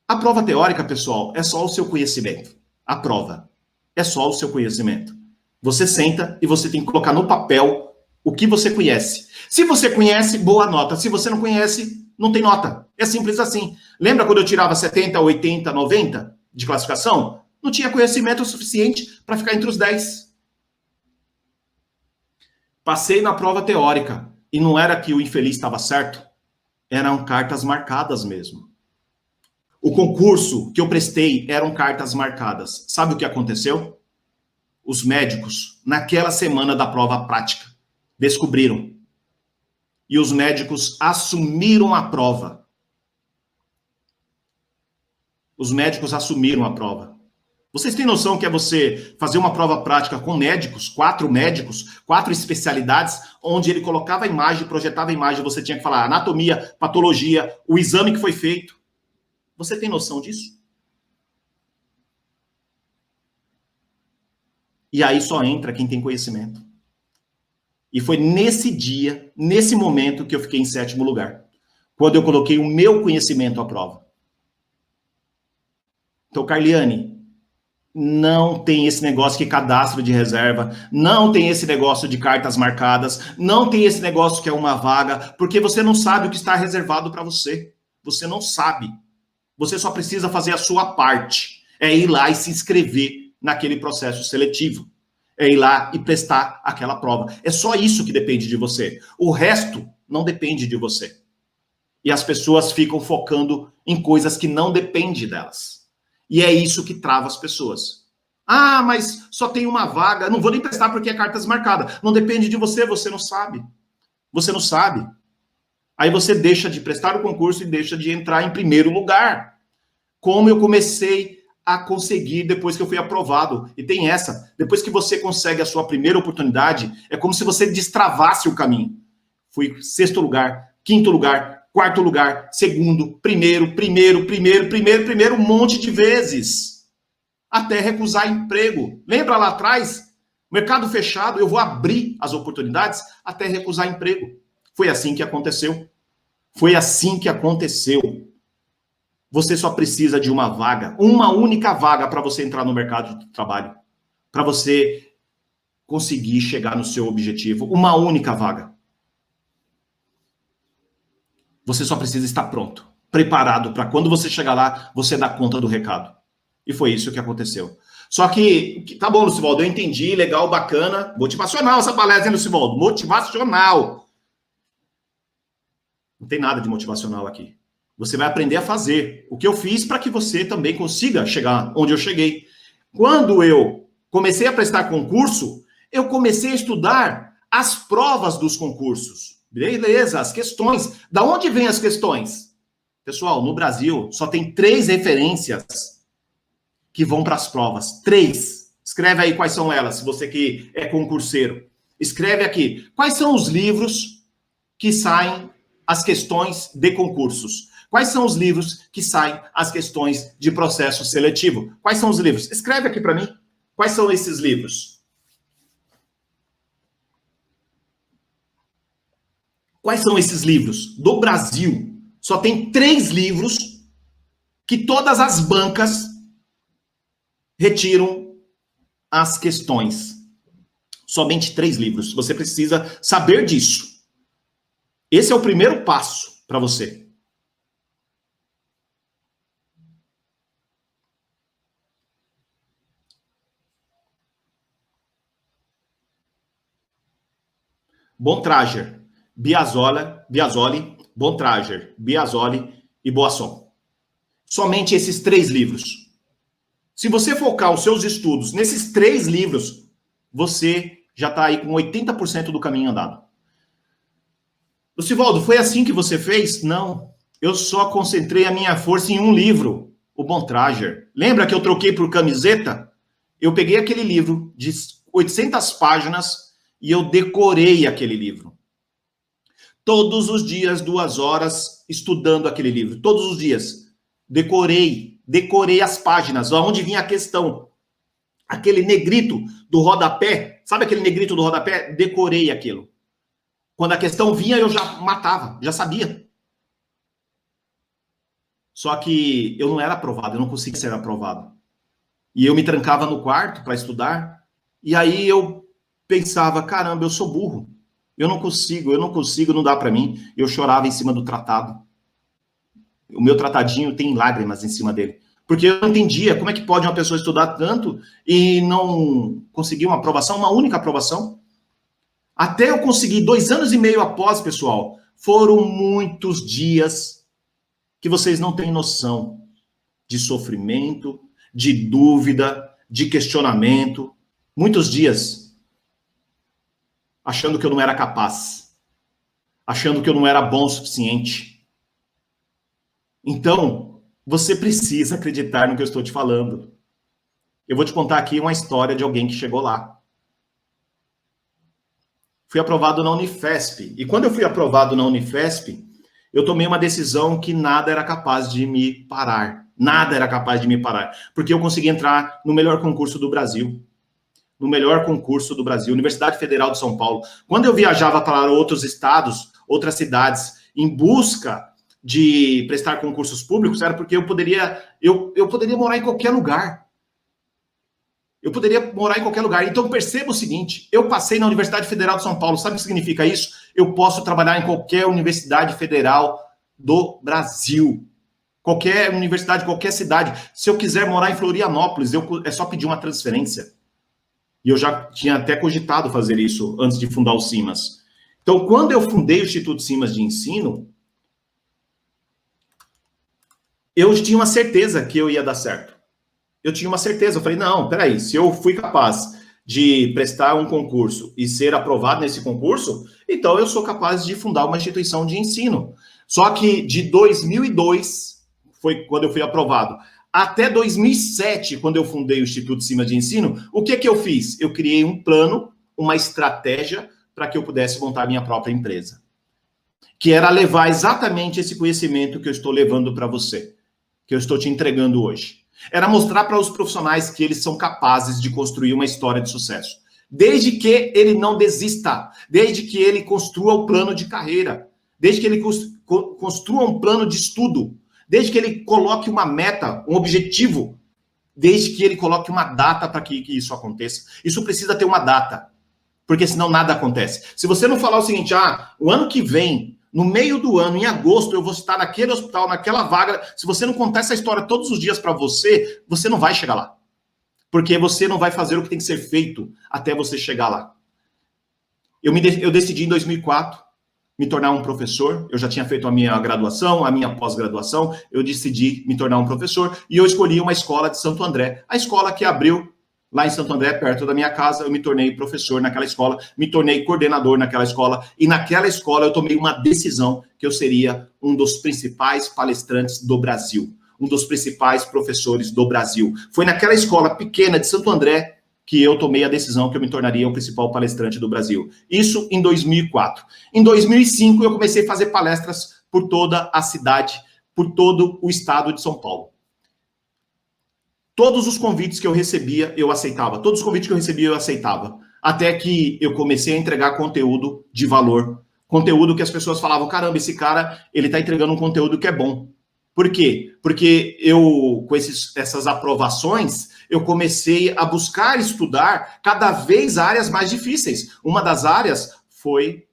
A prova teórica, pessoal, é só o seu conhecimento. A prova é só o seu conhecimento. Você senta e você tem que colocar no papel o que você conhece. Se você conhece, boa nota. Se você não conhece, não tem nota. É simples assim. Lembra quando eu tirava 70, 80, 90 de classificação? Não tinha conhecimento suficiente para ficar entre os 10. Passei na prova teórica. E não era que o infeliz estava certo. Eram cartas marcadas mesmo. O concurso que eu prestei eram cartas marcadas. Sabe o que aconteceu? Os médicos, naquela semana da prova prática, descobriram. E os médicos assumiram a prova. Os médicos assumiram a prova. Vocês têm noção que é você fazer uma prova prática com médicos, 4 médicos, 4 especialidades, onde ele colocava a imagem, projetava a imagem, você tinha que falar anatomia, patologia, o exame que foi feito. Você tem noção disso? E aí só entra quem tem conhecimento. E foi nesse dia, nesse momento, que eu fiquei em 7º lugar. Quando eu coloquei o meu conhecimento à prova. Então, Carliane, não tem esse negócio de cadastro de reserva, não tem esse negócio de cartas marcadas, não tem esse negócio que é uma vaga, porque você não sabe o que está reservado para você. Você não sabe. Você só precisa fazer a sua parte. É ir lá e se inscrever naquele processo seletivo. É ir lá e prestar aquela prova. É só isso que depende de você. O resto não depende de você. E as pessoas ficam focando em coisas que não dependem delas. E é isso que trava as pessoas. Ah, mas só tem uma vaga. Não vou nem prestar porque é cartas marcadas. Não depende de você, você não sabe. Você não sabe. Aí você deixa de prestar o concurso e deixa de entrar em primeiro lugar. Como eu comecei a conseguir depois que eu fui aprovado. E tem essa. Depois que você consegue a sua primeira oportunidade, é como se você destravasse o caminho. Fui 6º lugar, 5º lugar, 4º lugar, 2º, primeiro, um monte de vezes. Até recusar emprego. Lembra lá atrás? Mercado fechado, eu vou abrir as oportunidades até recusar emprego. Foi assim que aconteceu. Foi assim que aconteceu. Você só precisa de uma vaga, uma única vaga para você entrar no mercado de trabalho, para você conseguir chegar no seu objetivo. Uma única vaga. Você só precisa estar pronto, preparado para quando você chegar lá, você dar conta do recado. E foi isso que aconteceu. Só que, tá bom, Lucivaldo, eu entendi, legal, bacana, motivacional essa palestra, hein, Lucivaldo? Motivacional. Não tem nada de motivacional aqui. Você vai aprender a fazer o que eu fiz para que você também consiga chegar onde eu cheguei. Quando eu comecei a prestar concurso, eu comecei a estudar as provas dos concursos. Beleza, as questões. Da onde vêm as questões? Pessoal, no Brasil só tem 3 referências que vão para as provas. 3. Escreve aí quais são elas, se você que é concurseiro. Escreve aqui. Quais são os livros que saem as questões de concursos? Quais são os livros que saem as questões de processo seletivo? Quais são os livros? Escreve aqui para mim. Quais são esses livros? Quais são esses livros? Do Brasil, só tem 3 livros que todas as bancas retiram as questões. Somente 3 livros. Você precisa saber disso. Esse é o primeiro passo para você. Bontrager, Biasoli, Bontrager, Biasoli e Boasson. Somente esses 3 livros. Se você focar os seus estudos nesses 3 livros, você já está aí com 80% do caminho andado. Lucivaldo, foi assim que você fez? Não. Eu só concentrei a minha força em um livro, o Bontrager. Lembra que eu troquei por camiseta? Eu peguei aquele livro de 800 páginas e eu decorei aquele livro. Todos os dias, 2 horas, estudando aquele livro. Todos os dias. Decorei as páginas, onde vinha a questão. Aquele negrito do rodapé, sabe aquele negrito do rodapé? Decorei aquilo. Quando a questão vinha, eu já matava, já sabia. Só que eu não era aprovado, eu não conseguia ser aprovado. E eu me trancava no quarto para estudar, e aí eu pensava, caramba, eu sou burro. Eu não consigo, não dá para mim. Eu chorava em cima do tratado. O meu tratadinho tem lágrimas em cima dele. Porque eu não entendia como é que pode uma pessoa estudar tanto e não conseguir uma aprovação, uma única aprovação. Até eu conseguir 2 anos e meio após, pessoal, foram muitos dias que vocês não têm noção de sofrimento, de dúvida, de questionamento. Muitos dias achando que eu não era capaz, achando que eu não era bom o suficiente. Então, você precisa acreditar no que eu estou te falando. Eu vou te contar aqui uma história de alguém que chegou lá. Fui aprovado na Unifesp. E quando eu fui aprovado na Unifesp, eu tomei uma decisão que nada era capaz de me parar. Nada era capaz de me parar. Porque eu consegui entrar no melhor concurso do Brasil. No melhor concurso do Brasil, Universidade Federal de São Paulo. Quando eu viajava para outros estados, outras cidades, em busca de prestar concursos públicos, era porque eu poderia morar em qualquer lugar. Eu poderia morar em qualquer lugar. Então, perceba o seguinte, eu passei na Universidade Federal de São Paulo. Sabe o que significa isso? Eu posso trabalhar em qualquer universidade federal do Brasil. Qualquer universidade, qualquer cidade. Se eu quiser morar em Florianópolis, é só pedir uma transferência. E eu já tinha até cogitado fazer isso antes de fundar o Simas. Então, quando eu fundei o Instituto Simas de Ensino, eu tinha uma certeza que eu ia dar certo. Eu tinha uma certeza. Eu falei, não, peraí, se eu fui capaz de prestar um concurso e ser aprovado nesse concurso, então eu sou capaz de fundar uma instituição de ensino. Só que de 2002, foi quando eu fui aprovado, até 2007, quando eu fundei o Instituto Simas de Ensino, o que eu fiz? Eu criei um plano, uma estratégia para que eu pudesse montar a minha própria empresa. Que era levar exatamente esse conhecimento que eu estou levando para você, que eu estou te entregando hoje. Era mostrar para os profissionais que eles são capazes de construir uma história de sucesso. desde que ele não desista, desde que ele construa o plano de carreira, desde que ele construa um plano de estudo, desde que ele coloque uma meta, um objetivo, desde que ele coloque uma data para que isso aconteça. Isso precisa ter uma data, porque senão nada acontece. Se você não falar o seguinte, o ano que vem, no meio do ano, em agosto, eu vou estar naquele hospital, naquela vaga, se você não contar essa história todos os dias para você, você não vai chegar lá. Porque você não vai fazer o que tem que ser feito até você chegar lá. Eu decidi em 2004 me tornar um professor. Eu já tinha feito a minha graduação, a minha pós-graduação. Eu decidi me tornar um professor e eu escolhi uma escola de Santo André. A escola que abriu lá em Santo André, perto da minha casa, eu me tornei professor naquela escola, me tornei coordenador naquela escola. E naquela escola eu tomei uma decisão que eu seria um dos principais palestrantes do Brasil. Um dos principais professores do Brasil. Foi naquela escola pequena de Santo André que eu tomei a decisão que eu me tornaria o principal palestrante do Brasil. Isso em 2004. Em 2005, eu comecei a fazer palestras por toda a cidade, por todo o estado de São Paulo. Todos os convites que eu recebia, eu aceitava. Todos os convites que eu recebia, eu aceitava. Até que eu comecei a entregar conteúdo de valor. Conteúdo que as pessoas falavam, caramba, esse cara, ele está entregando um conteúdo que é bom. Por quê? Porque eu, com essas aprovações, eu comecei a buscar estudar cada vez áreas mais difíceis. Uma das áreas foi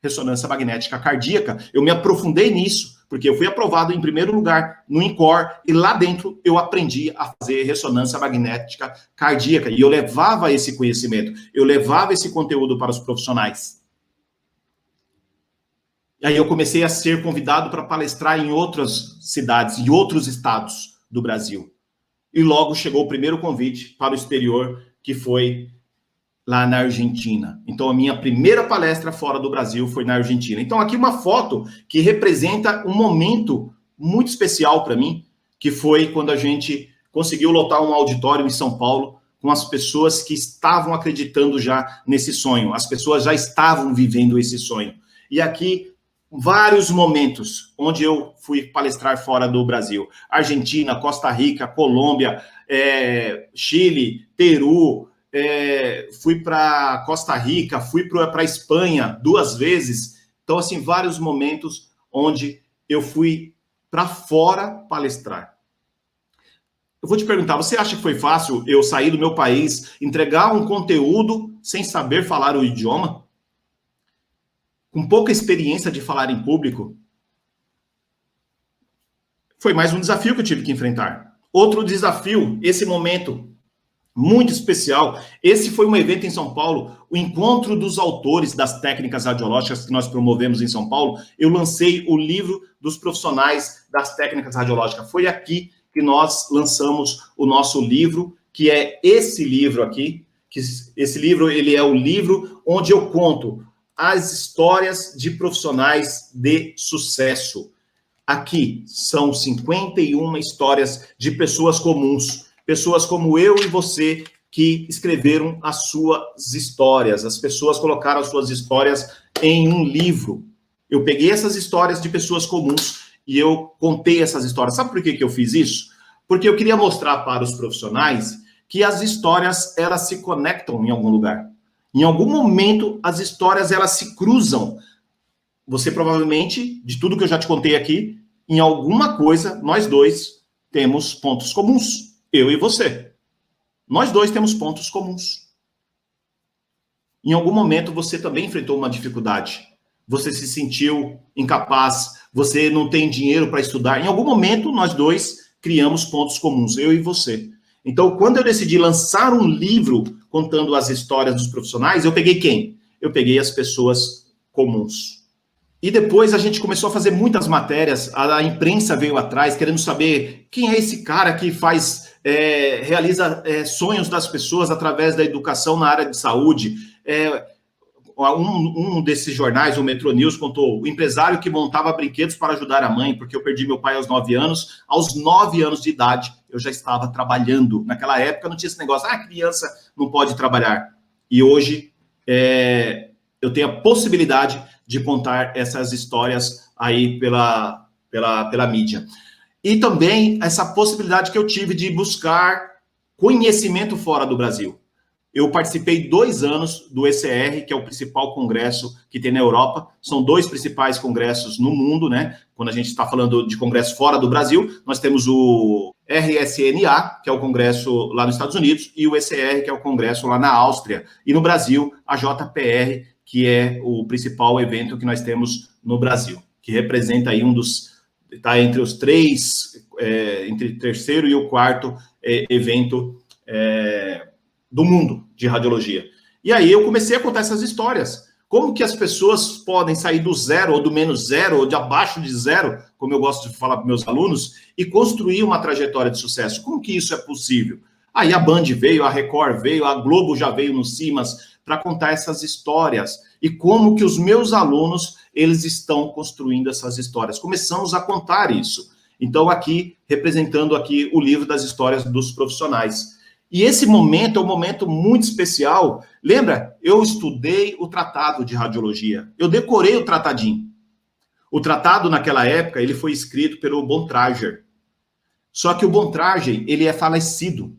ressonância magnética cardíaca. Eu me aprofundei nisso, porque eu fui aprovado em primeiro lugar no INCOR, e lá dentro eu aprendi a fazer ressonância magnética cardíaca. E eu levava esse conhecimento, eu levava esse conteúdo para os profissionais. E aí eu comecei a ser convidado para palestrar em outras cidades, em outros estados do Brasil. E logo chegou o primeiro convite para o exterior, que foi lá na Argentina. Então a minha primeira palestra fora do Brasil foi na Argentina. Então aqui uma foto que representa um momento muito especial para mim, que foi quando a gente conseguiu lotar um auditório em São Paulo com as pessoas que estavam acreditando já nesse sonho. As pessoas já estavam vivendo esse sonho. E aqui vários momentos onde eu fui palestrar fora do Brasil. Argentina, Costa Rica, Colômbia, Chile, Peru, fui para Costa Rica, fui para a Espanha 2 vezes. Então, assim, vários momentos onde eu fui para fora palestrar. Eu vou te perguntar, você acha que foi fácil eu sair do meu país, entregar um conteúdo sem saber falar o idioma? Com pouca experiência de falar em público? Foi mais um desafio que eu tive que enfrentar. Outro desafio, esse momento muito especial, esse foi um evento em São Paulo, o encontro dos autores das técnicas radiológicas que nós promovemos em São Paulo. Eu lancei o livro dos profissionais das técnicas radiológicas. Foi aqui que nós lançamos o nosso livro, que é esse livro aqui. Esse livro, ele é o livro onde eu conto as histórias de profissionais de sucesso. Aqui são 51 histórias de pessoas comuns, pessoas como eu e você, que escreveram as suas histórias. As pessoas colocaram as suas histórias em um livro. Eu peguei essas histórias de pessoas comuns e eu contei essas histórias. Sabe por que eu fiz isso? Porque eu queria mostrar para os profissionais que as histórias, elas se conectam em algum lugar. Em algum momento, as histórias, elas se cruzam. Você provavelmente, de tudo que eu já te contei aqui, em alguma coisa, nós dois temos pontos comuns. Eu e você. Nós dois temos pontos comuns. Em algum momento, você também enfrentou uma dificuldade. Você se sentiu incapaz. Você não tem dinheiro para estudar. Em algum momento, nós dois criamos pontos comuns. Eu e você. Então, quando eu decidi lançar um livro contando as histórias dos profissionais, eu peguei quem? Eu peguei as pessoas comuns. E depois a gente começou a fazer muitas matérias, a imprensa veio atrás, querendo saber quem é esse cara que realiza sonhos das pessoas através da educação na área de saúde. Um desses jornais, o Metro News, contou o empresário que montava brinquedos para ajudar a mãe, porque eu perdi meu pai aos 9 anos. Aos 9 anos de idade, eu já estava trabalhando. Naquela época não tinha esse negócio, criança não pode trabalhar. E hoje eu tenho a possibilidade de contar essas histórias aí pela mídia. E também essa possibilidade que eu tive de buscar conhecimento fora do Brasil. eu participei 2 anos do ECR, que é o principal congresso que tem na Europa. São 2 principais congressos no mundo, né? Quando a gente está falando de congresso fora do Brasil, nós temos o RSNA, que é o congresso lá nos Estados Unidos, e o ECR, que é o congresso lá na Áustria. E no Brasil, a JPR, que é o principal evento que nós temos no Brasil, que representa aí está entre os 3, entre o terceiro e o quarto evento do mundo de radiologia. E aí eu comecei a contar essas histórias. Como que as pessoas podem sair do zero, ou do menos zero, ou de abaixo de zero, como eu gosto de falar para meus alunos, e construir uma trajetória de sucesso. Como que isso é possível? Aí a Band veio, a Record veio, a Globo já veio no Simas para contar essas histórias. E como que os meus alunos, eles estão construindo essas histórias. Começamos a contar isso. Então, aqui, representando aqui o livro das histórias dos profissionais. E esse momento é um momento muito especial. Lembra? Eu estudei o tratado de radiologia. Eu decorei o tratadinho. O tratado, naquela época, ele foi escrito pelo Bontrager. Só que o Bontrager, ele é falecido.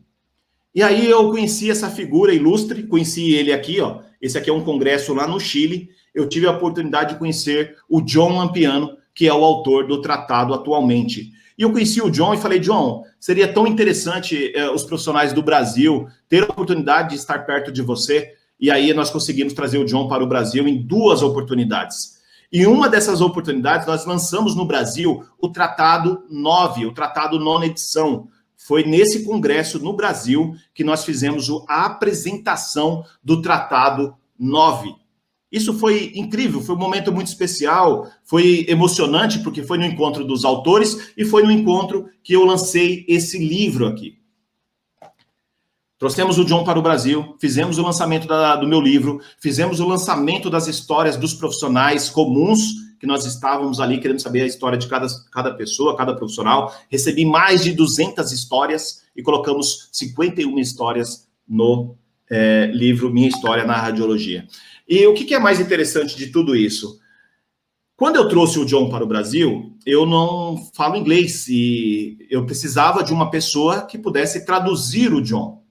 E aí eu conheci essa figura ilustre, conheci ele aqui, ó. Esse aqui é um congresso lá no Chile. Eu tive a oportunidade de conhecer o John Lampiano, que é o autor do tratado atualmente. E eu conheci o John e falei, John, seria tão interessante os profissionais do Brasil ter a oportunidade de estar perto de você. E aí nós conseguimos trazer o John para o Brasil em 2 oportunidades. E uma dessas oportunidades, nós lançamos no Brasil o Tratado 9, o Tratado 9ª edição. Foi nesse congresso no Brasil que nós fizemos a apresentação do Tratado 9. Isso foi incrível, foi um momento muito especial, foi emocionante, porque foi no encontro dos autores e foi no encontro que eu lancei esse livro aqui. Trouxemos o John para o Brasil, fizemos o lançamento do meu livro, fizemos o lançamento das histórias dos profissionais comuns, que nós estávamos ali querendo saber a história de cada pessoa, cada profissional. Recebi mais de 200 histórias e colocamos 51 histórias no livro Minha História na Radiologia. E o que é mais interessante de tudo isso? Quando eu trouxe o John para o Brasil, eu não falo inglês e eu precisava de uma pessoa que pudesse traduzir o John.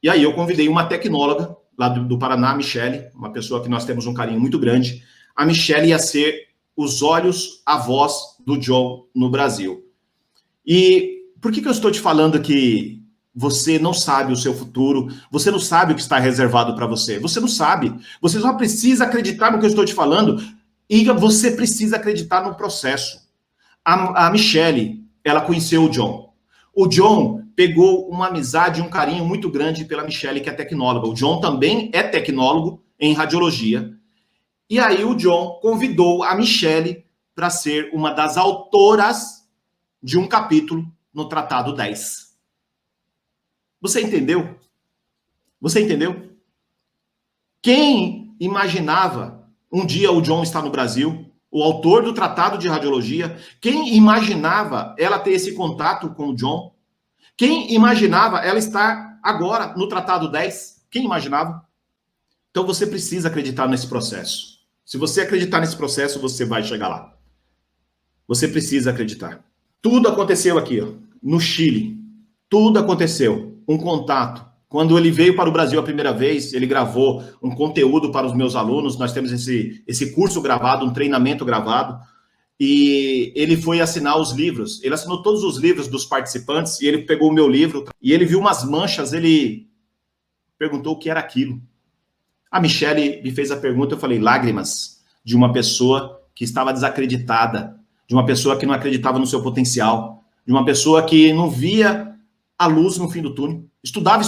E aí eu convidei uma tecnóloga lá do Paraná, a Michele, uma pessoa que nós temos um carinho muito grande. A Michele ia ser os olhos, a voz do John no Brasil. E por que eu estou te falando que você não sabe o seu futuro, você não sabe o que está reservado para você, você não sabe. Você só precisa acreditar no que eu estou te falando e você precisa acreditar no processo. A Michele, ela conheceu o John. O John pegou uma amizade e um carinho muito grande pela Michele, que é tecnóloga. O John também é tecnólogo em radiologia. E aí o John convidou a Michele para ser uma das autoras de um capítulo no Tratado 10. Você entendeu? Você entendeu? Quem imaginava um dia o John estar no Brasil, o autor do Tratado de Radiologia? Quem imaginava ela ter esse contato com o John? Quem imaginava ela estar agora no Tratado 10? Quem imaginava? Então você precisa acreditar nesse processo. Se você acreditar nesse processo, você vai chegar lá. Você precisa acreditar. Tudo aconteceu aqui, ó, no Chile. Tudo aconteceu. Um contato. Quando ele veio para o Brasil a primeira vez, ele gravou um conteúdo para os meus alunos. Nós temos esse curso gravado, um treinamento gravado. E ele foi assinar os livros. Ele assinou todos os livros dos participantes e ele pegou o meu livro e ele viu umas manchas, ele perguntou o que era aquilo. A Michele me fez a pergunta, eu falei, lágrimas de uma pessoa que estava desacreditada, de uma pessoa que não acreditava no seu potencial, de uma pessoa que não via a luz no fim do túnel. Estudava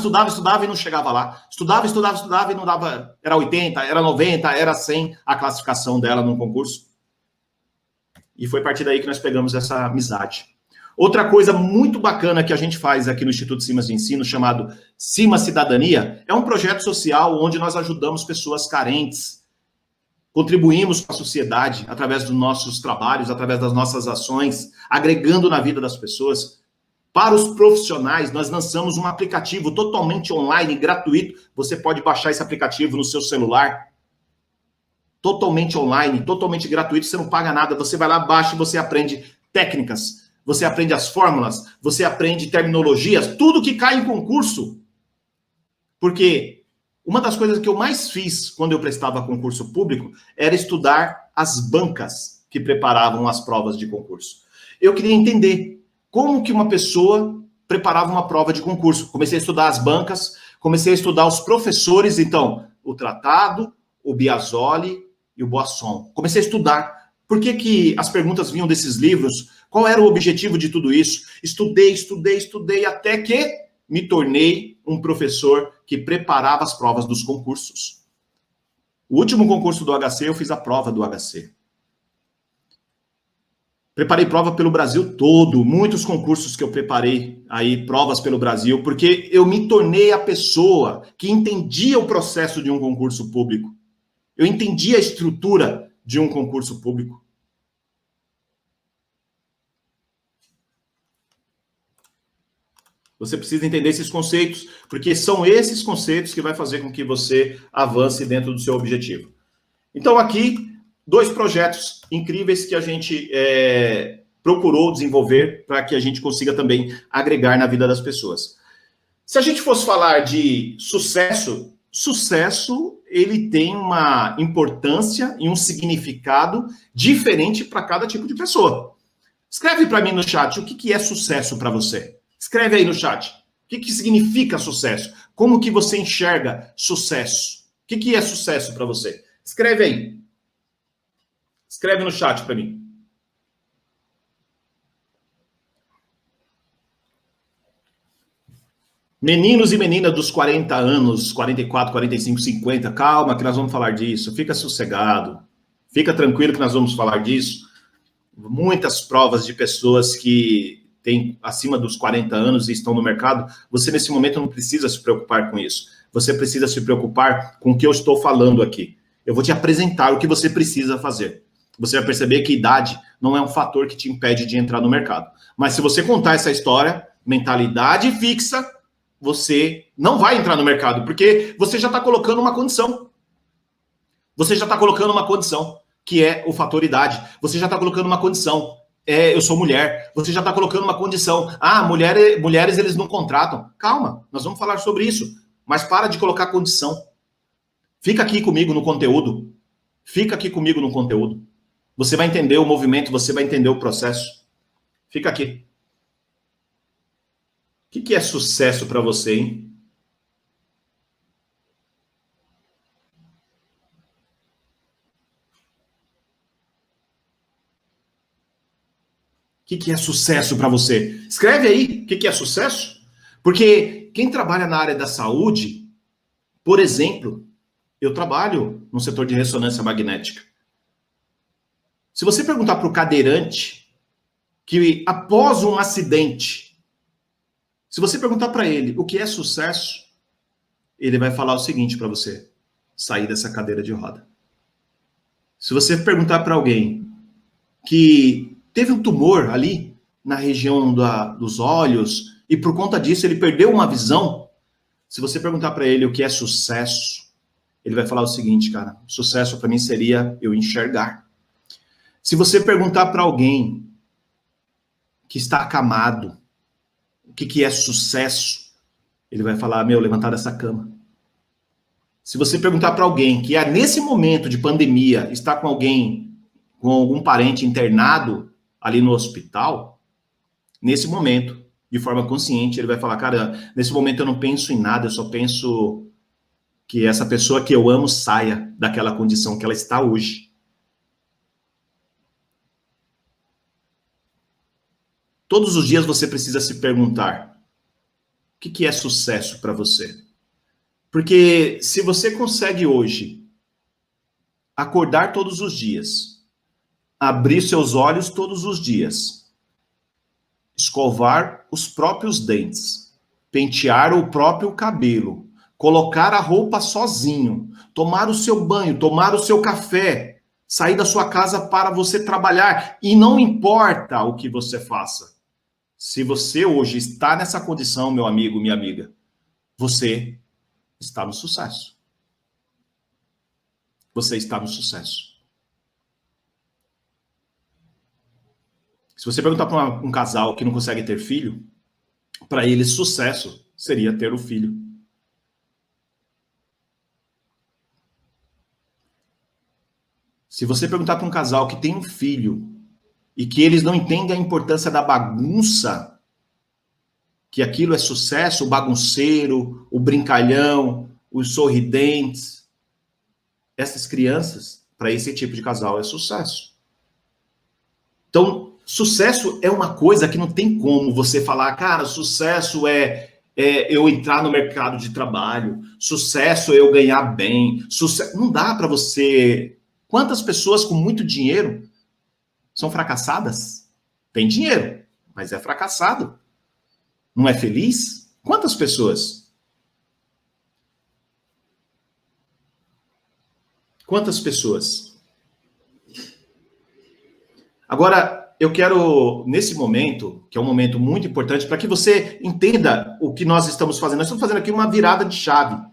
e não chegava lá. Estudava e não dava... Era 80, era 90, era 100 a classificação dela num concurso. E foi a partir daí que nós pegamos essa amizade. Outra coisa muito bacana que a gente faz aqui no Instituto Simas de Ensino, chamado Simas Cidadania, é um projeto social onde nós ajudamos pessoas carentes, contribuímos com a sociedade através dos nossos trabalhos, através das nossas ações, agregando na vida das pessoas. Para os profissionais, nós lançamos um aplicativo totalmente online, gratuito. Você pode baixar esse aplicativo no seu celular. Totalmente online, totalmente gratuito, você não paga nada. Você vai lá, baixa e você aprende técnicas. Você aprende as fórmulas, você aprende terminologias, tudo que cai em concurso. Porque uma das coisas que eu mais fiz quando eu prestava concurso público era estudar as bancas que preparavam as provas de concurso. Eu queria entender como que uma pessoa preparava uma prova de concurso. Comecei a estudar as bancas, comecei a estudar os professores, então, o Tratado, o Biasoli e o Boasson. Comecei a estudar. Por que que as perguntas vinham desses livros? Qual era o objetivo de tudo isso? Estudei, até que me tornei um professor que preparava as provas dos concursos. O último concurso do HC, eu fiz a prova do HC. Preparei prova pelo Brasil todo, muitos concursos que eu preparei aí, provas pelo Brasil, porque eu me tornei a pessoa que entendia o processo de um concurso público. Eu entendia a estrutura de um concurso público. Você precisa entender esses conceitos, porque são esses conceitos que vai fazer com que você avance dentro do seu objetivo. Então, aqui, 2 projetos incríveis que a gente procurou desenvolver para que a gente consiga também agregar na vida das pessoas. Se a gente fosse falar de sucesso, sucesso ele tem uma importância e um significado diferente para cada tipo de pessoa. Escreve para mim no chat o que é sucesso para você. Escreve aí no chat. O que significa sucesso? Como que você enxerga sucesso? O que é sucesso para você? Escreve aí. Escreve no chat para mim. Meninos e meninas dos 40 anos, 44, 45, 50, calma que nós vamos falar disso. Fica sossegado. Fica tranquilo que nós vamos falar disso. Muitas provas de pessoas que têm acima dos 40 anos e estão no mercado, você nesse momento não precisa se preocupar com isso. Você precisa se preocupar com o que eu estou falando aqui. Eu vou te apresentar o que você precisa fazer. Você vai perceber que idade não é um fator que te impede de entrar no mercado. Mas se você contar essa história, mentalidade fixa, você não vai entrar no mercado, porque você já está colocando uma condição. Você já está colocando uma condição, que é o fator idade. Você já está colocando uma condição. Eu sou mulher. Você já está colocando uma condição. Mulheres eles não contratam. Calma, nós vamos falar sobre isso. Mas para de colocar condição. Fica aqui comigo no conteúdo. Fica aqui comigo no conteúdo. Você vai entender o movimento, você vai entender o processo. Fica aqui. O que é sucesso para você, hein? O que é sucesso para você? Escreve aí o que é sucesso. Porque quem trabalha na área da saúde, por exemplo, eu trabalho no setor de ressonância magnética. Se você perguntar para o cadeirante que após um acidente, se você perguntar para ele o que é sucesso, ele vai falar o seguinte para você: sair dessa cadeira de roda. Se você perguntar para alguém que teve um tumor ali na região dos olhos e por conta disso ele perdeu uma visão, se você perguntar para ele o que é sucesso, ele vai falar o seguinte, cara: sucesso para mim seria eu enxergar. Se você perguntar para alguém que está acamado o que é sucesso, ele vai falar: levantar dessa cama. Se você perguntar para alguém que nesse momento de pandemia está com algum parente internado ali no hospital, nesse momento, de forma consciente, ele vai falar: cara, nesse momento eu não penso em nada, eu só penso que essa pessoa que eu amo saia daquela condição que ela está hoje. Todos os dias você precisa se perguntar: o que é sucesso para você? Porque se você consegue hoje acordar todos os dias, abrir seus olhos todos os dias, escovar os próprios dentes, pentear o próprio cabelo, colocar a roupa sozinho, tomar o seu banho, tomar o seu café, sair da sua casa para você trabalhar, e não importa o que você faça. Se você hoje está nessa condição, meu amigo, minha amiga, você está no sucesso. Você está no sucesso. Se você perguntar para um casal que não consegue ter filho, para eles sucesso seria ter o filho. Se você perguntar para um casal que tem um filho e que eles não entendem a importância da bagunça, que aquilo é sucesso, o bagunceiro, o brincalhão, os sorridentes, essas crianças, para esse tipo de casal, é sucesso. Então, sucesso é uma coisa que não tem como você falar, cara, sucesso é eu entrar no mercado de trabalho, sucesso é eu ganhar bem, sucesso... Não dá para você... Quantas pessoas com muito dinheiro são fracassadas? Tem dinheiro, mas é fracassado. Não é feliz? Quantas pessoas? Quantas pessoas? Agora, eu quero, nesse momento, que é um momento muito importante, para que você entenda o que nós estamos fazendo. Nós estamos fazendo aqui uma virada de chave.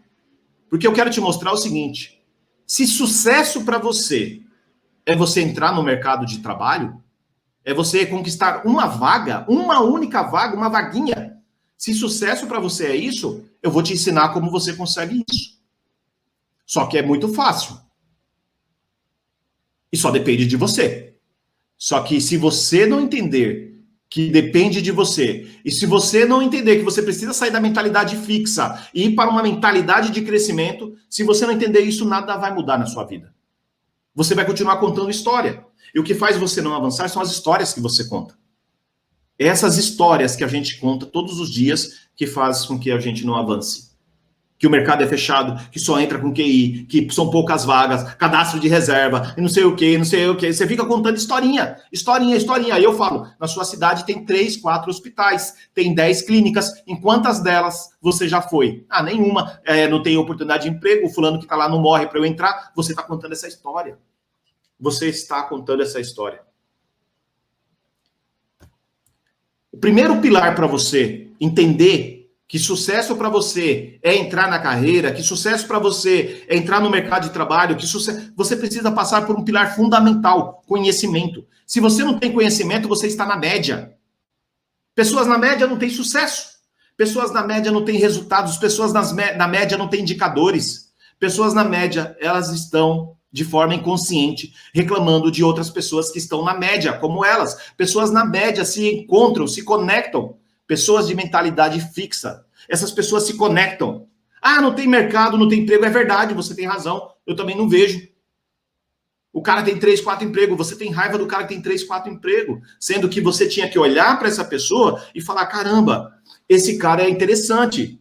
Porque eu quero te mostrar o seguinte. Se sucesso para você é você entrar no mercado de trabalho, é você conquistar uma vaga, uma única vaga, uma vaguinha. Se sucesso para você é isso, eu vou te ensinar como você consegue isso. Só que é muito fácil. E só depende de você. Só que se você não entender que depende de você, e se você não entender que você precisa sair da mentalidade fixa e ir para uma mentalidade de crescimento, se você não entender isso, nada vai mudar na sua vida. Você vai continuar contando história. E o que faz você não avançar são as histórias que você conta. Essas histórias que a gente conta todos os dias que fazem com que a gente não avance. Que o mercado é fechado, que só entra com QI, que são poucas vagas, cadastro de reserva, e não sei o que, não sei o que. Você fica contando historinha. Aí eu falo, na sua cidade tem 3, 4 hospitais, tem 10 clínicas, em quantas delas você já foi? Ah, nenhuma. Não tem oportunidade de emprego, o fulano que está lá não morre para eu entrar. Você está contando essa história. Você está contando essa história. O primeiro pilar para você entender que sucesso para você é entrar na carreira, que sucesso para você é entrar no mercado de trabalho, que você precisa passar por um pilar fundamental, conhecimento. Se você não tem conhecimento, você está na média. Pessoas na média não têm sucesso. Pessoas na média não têm resultados. Pessoas na média não têm indicadores. Pessoas na média, elas estão de forma inconsciente, reclamando de outras pessoas que estão na média, como elas. Pessoas na média se encontram, se conectam. Pessoas de mentalidade fixa. Essas pessoas se conectam. Ah, não tem mercado, não tem emprego. É verdade, você tem razão. Eu também não vejo. O cara tem 3, 4 empregos. Você tem raiva do cara que tem 3, 4 empregos. Sendo que você tinha que olhar para essa pessoa e falar, caramba, esse cara é interessante.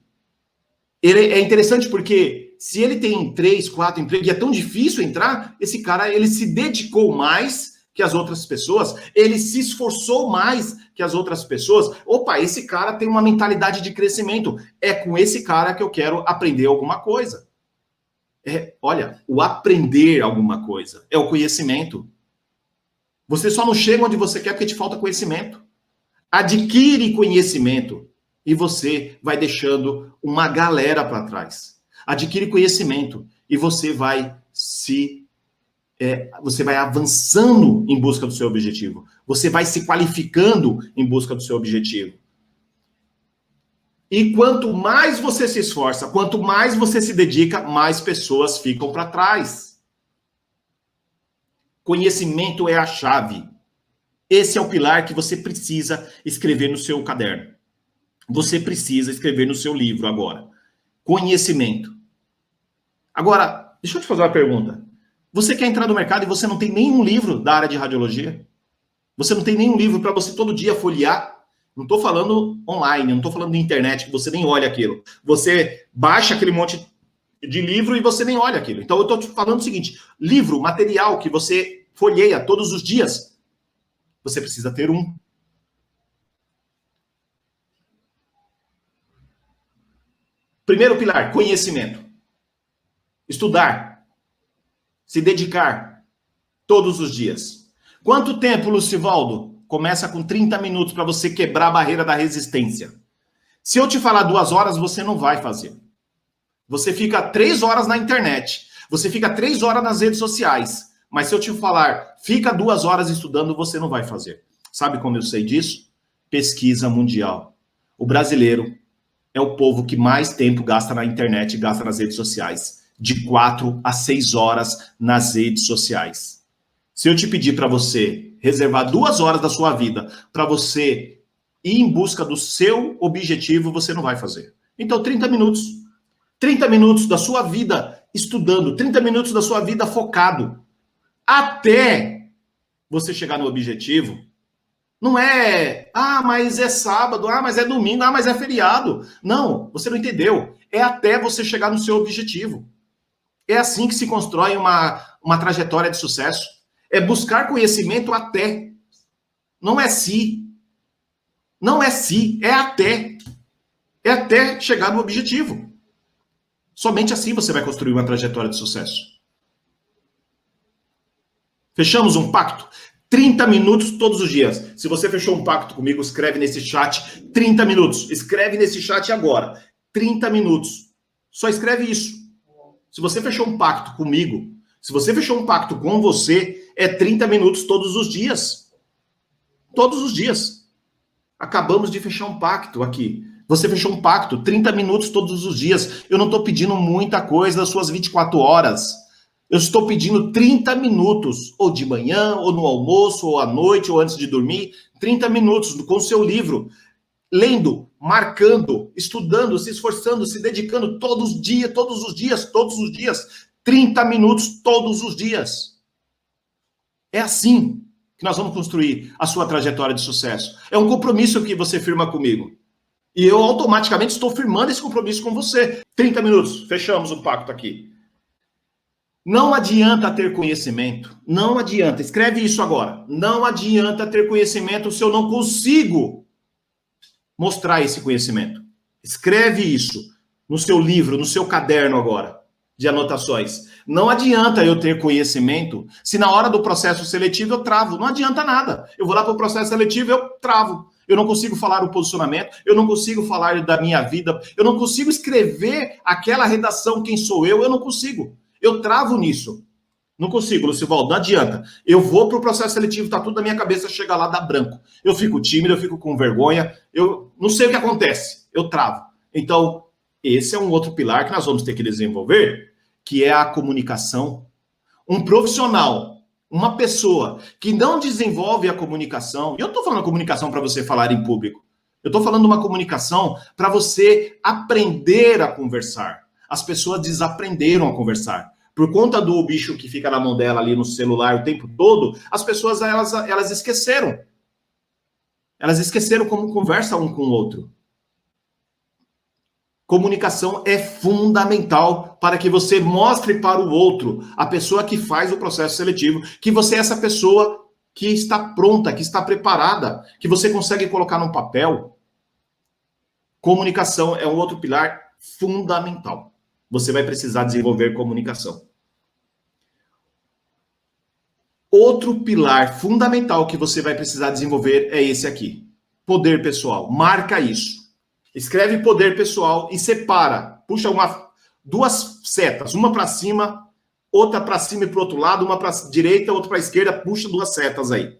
Ele é interessante porque se ele tem 3, 4 empregos e é tão difícil entrar, esse cara ele se dedicou mais que as outras pessoas, ele se esforçou mais que as outras pessoas. Opa, esse cara tem uma mentalidade de crescimento. É com esse cara que eu quero aprender alguma coisa. Olha, o aprender alguma coisa é o conhecimento. Você só não chega onde você quer porque te falta conhecimento. Adquire conhecimento e você vai deixando uma galera para trás. Adquire conhecimento e você vai você vai avançando em busca do seu objetivo. Você vai se qualificando em busca do seu objetivo. E quanto mais você se esforça, quanto mais você se dedica, mais pessoas ficam para trás. Conhecimento é a chave. Esse é o pilar que você precisa escrever no seu caderno. Você precisa escrever no seu livro agora. Conhecimento. Agora, deixa eu te fazer uma pergunta. Você quer entrar no mercado e você não tem nenhum livro da área de radiologia? Você não tem nenhum livro para você todo dia folhear? Não estou falando online, não estou falando de internet, que você nem olha aquilo. Você baixa aquele monte de livro e você nem olha aquilo. Então eu estou te falando o seguinte, livro, material que você folheia todos os dias, você precisa ter um. Primeiro pilar, conhecimento. Estudar. Se dedicar todos os dias. Quanto tempo, Lucivaldo? Começa com 30 minutos para você quebrar a barreira da resistência. Se eu te falar 2 horas, você não vai fazer. Você fica 3 horas na internet. Você fica 3 horas nas redes sociais. Mas se eu te falar, fica 2 horas estudando, você não vai fazer. Sabe como eu sei disso? Pesquisa mundial. O brasileiro é o povo que mais tempo gasta na internet e gasta nas redes sociais. De 4 a 6 horas nas redes sociais. Se eu te pedir para você reservar 2 horas da sua vida para você ir em busca do seu objetivo, você não vai fazer. Então, 30 minutos. 30 minutos da sua vida estudando, 30 minutos da sua vida focado, até você chegar no objetivo. Não é, mas é sábado, mas é domingo, mas é feriado. Não, você não entendeu. É até você chegar no seu objetivo. É assim que se constrói uma trajetória de sucesso. É buscar conhecimento até. Não é se. Não é se, é até. É até chegar no objetivo. Somente assim você vai construir uma trajetória de sucesso. Fechamos um pacto? 30 minutos todos os dias. Se você fechou um pacto comigo, escreve nesse chat 30 minutos. Escreve nesse chat agora. 30 minutos. Só escreve isso. Se você fechou um pacto comigo, se você fechou um pacto com você, é 30 minutos todos os dias. Todos os dias. Acabamos de fechar um pacto aqui. Você fechou um pacto, 30 minutos todos os dias. Eu não estou pedindo muita coisa das suas 24 horas. Eu estou pedindo 30 minutos, ou de manhã, ou no almoço, ou à noite, ou antes de dormir. 30 minutos com o seu livro, lendo, marcando, estudando, se esforçando, se dedicando todos os dias, todos os dias, todos os dias. 30 minutos todos os dias. É assim que nós vamos construir a sua trajetória de sucesso. É um compromisso que você firma comigo. E eu automaticamente estou firmando esse compromisso com você. 30 minutos, fechamos o pacto aqui. Não adianta ter conhecimento. Não adianta. Escreve isso agora. Não adianta ter conhecimento se eu não consigo mostrar esse conhecimento. Escreve isso no seu livro, no seu caderno agora, de anotações. Não adianta eu ter conhecimento se na hora do processo seletivo eu travo. Não adianta nada. Eu vou lá para o processo seletivo e eu travo. Eu não consigo falar o posicionamento, eu não consigo falar da minha vida, eu não consigo escrever aquela redação, quem sou eu não consigo. Eu travo nisso. Não consigo, Lucivaldo, não adianta. Eu vou para o processo seletivo, tá tudo na minha cabeça, chega lá, dá branco. Eu fico tímido, eu fico com vergonha, eu não sei o que acontece, eu travo. Então, esse é um outro pilar que nós vamos ter que desenvolver, que é a comunicação. Um profissional, uma pessoa que não desenvolve a comunicação, e eu estou falando comunicação para você falar em público, eu estou falando uma comunicação para você aprender a conversar. As pessoas desaprenderam a conversar. Por conta do bicho que fica na mão dela ali no celular o tempo todo, as pessoas, elas esqueceram. Elas esqueceram como conversa um com o outro. Comunicação é fundamental para que você mostre para o outro, a pessoa que faz o processo seletivo, que você é essa pessoa que está pronta, que está preparada, que você consegue colocar num papel. Comunicação é um outro pilar fundamental. Você vai precisar desenvolver comunicação. Outro pilar fundamental que você vai precisar desenvolver é esse aqui. Poder pessoal. Marca isso. Escreve poder pessoal e separa. Puxa duas setas, uma para cima, outra para cima e para o outro lado, uma para a direita, outra para a esquerda. Puxa 2 setas aí.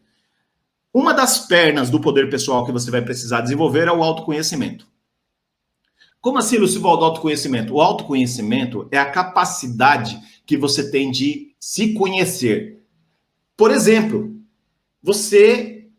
Uma das pernas do poder pessoal que você vai precisar desenvolver é o autoconhecimento. Como assim, Lucivaldo, autoconhecimento? O autoconhecimento é a capacidade que você tem de se conhecer. Por exemplo, você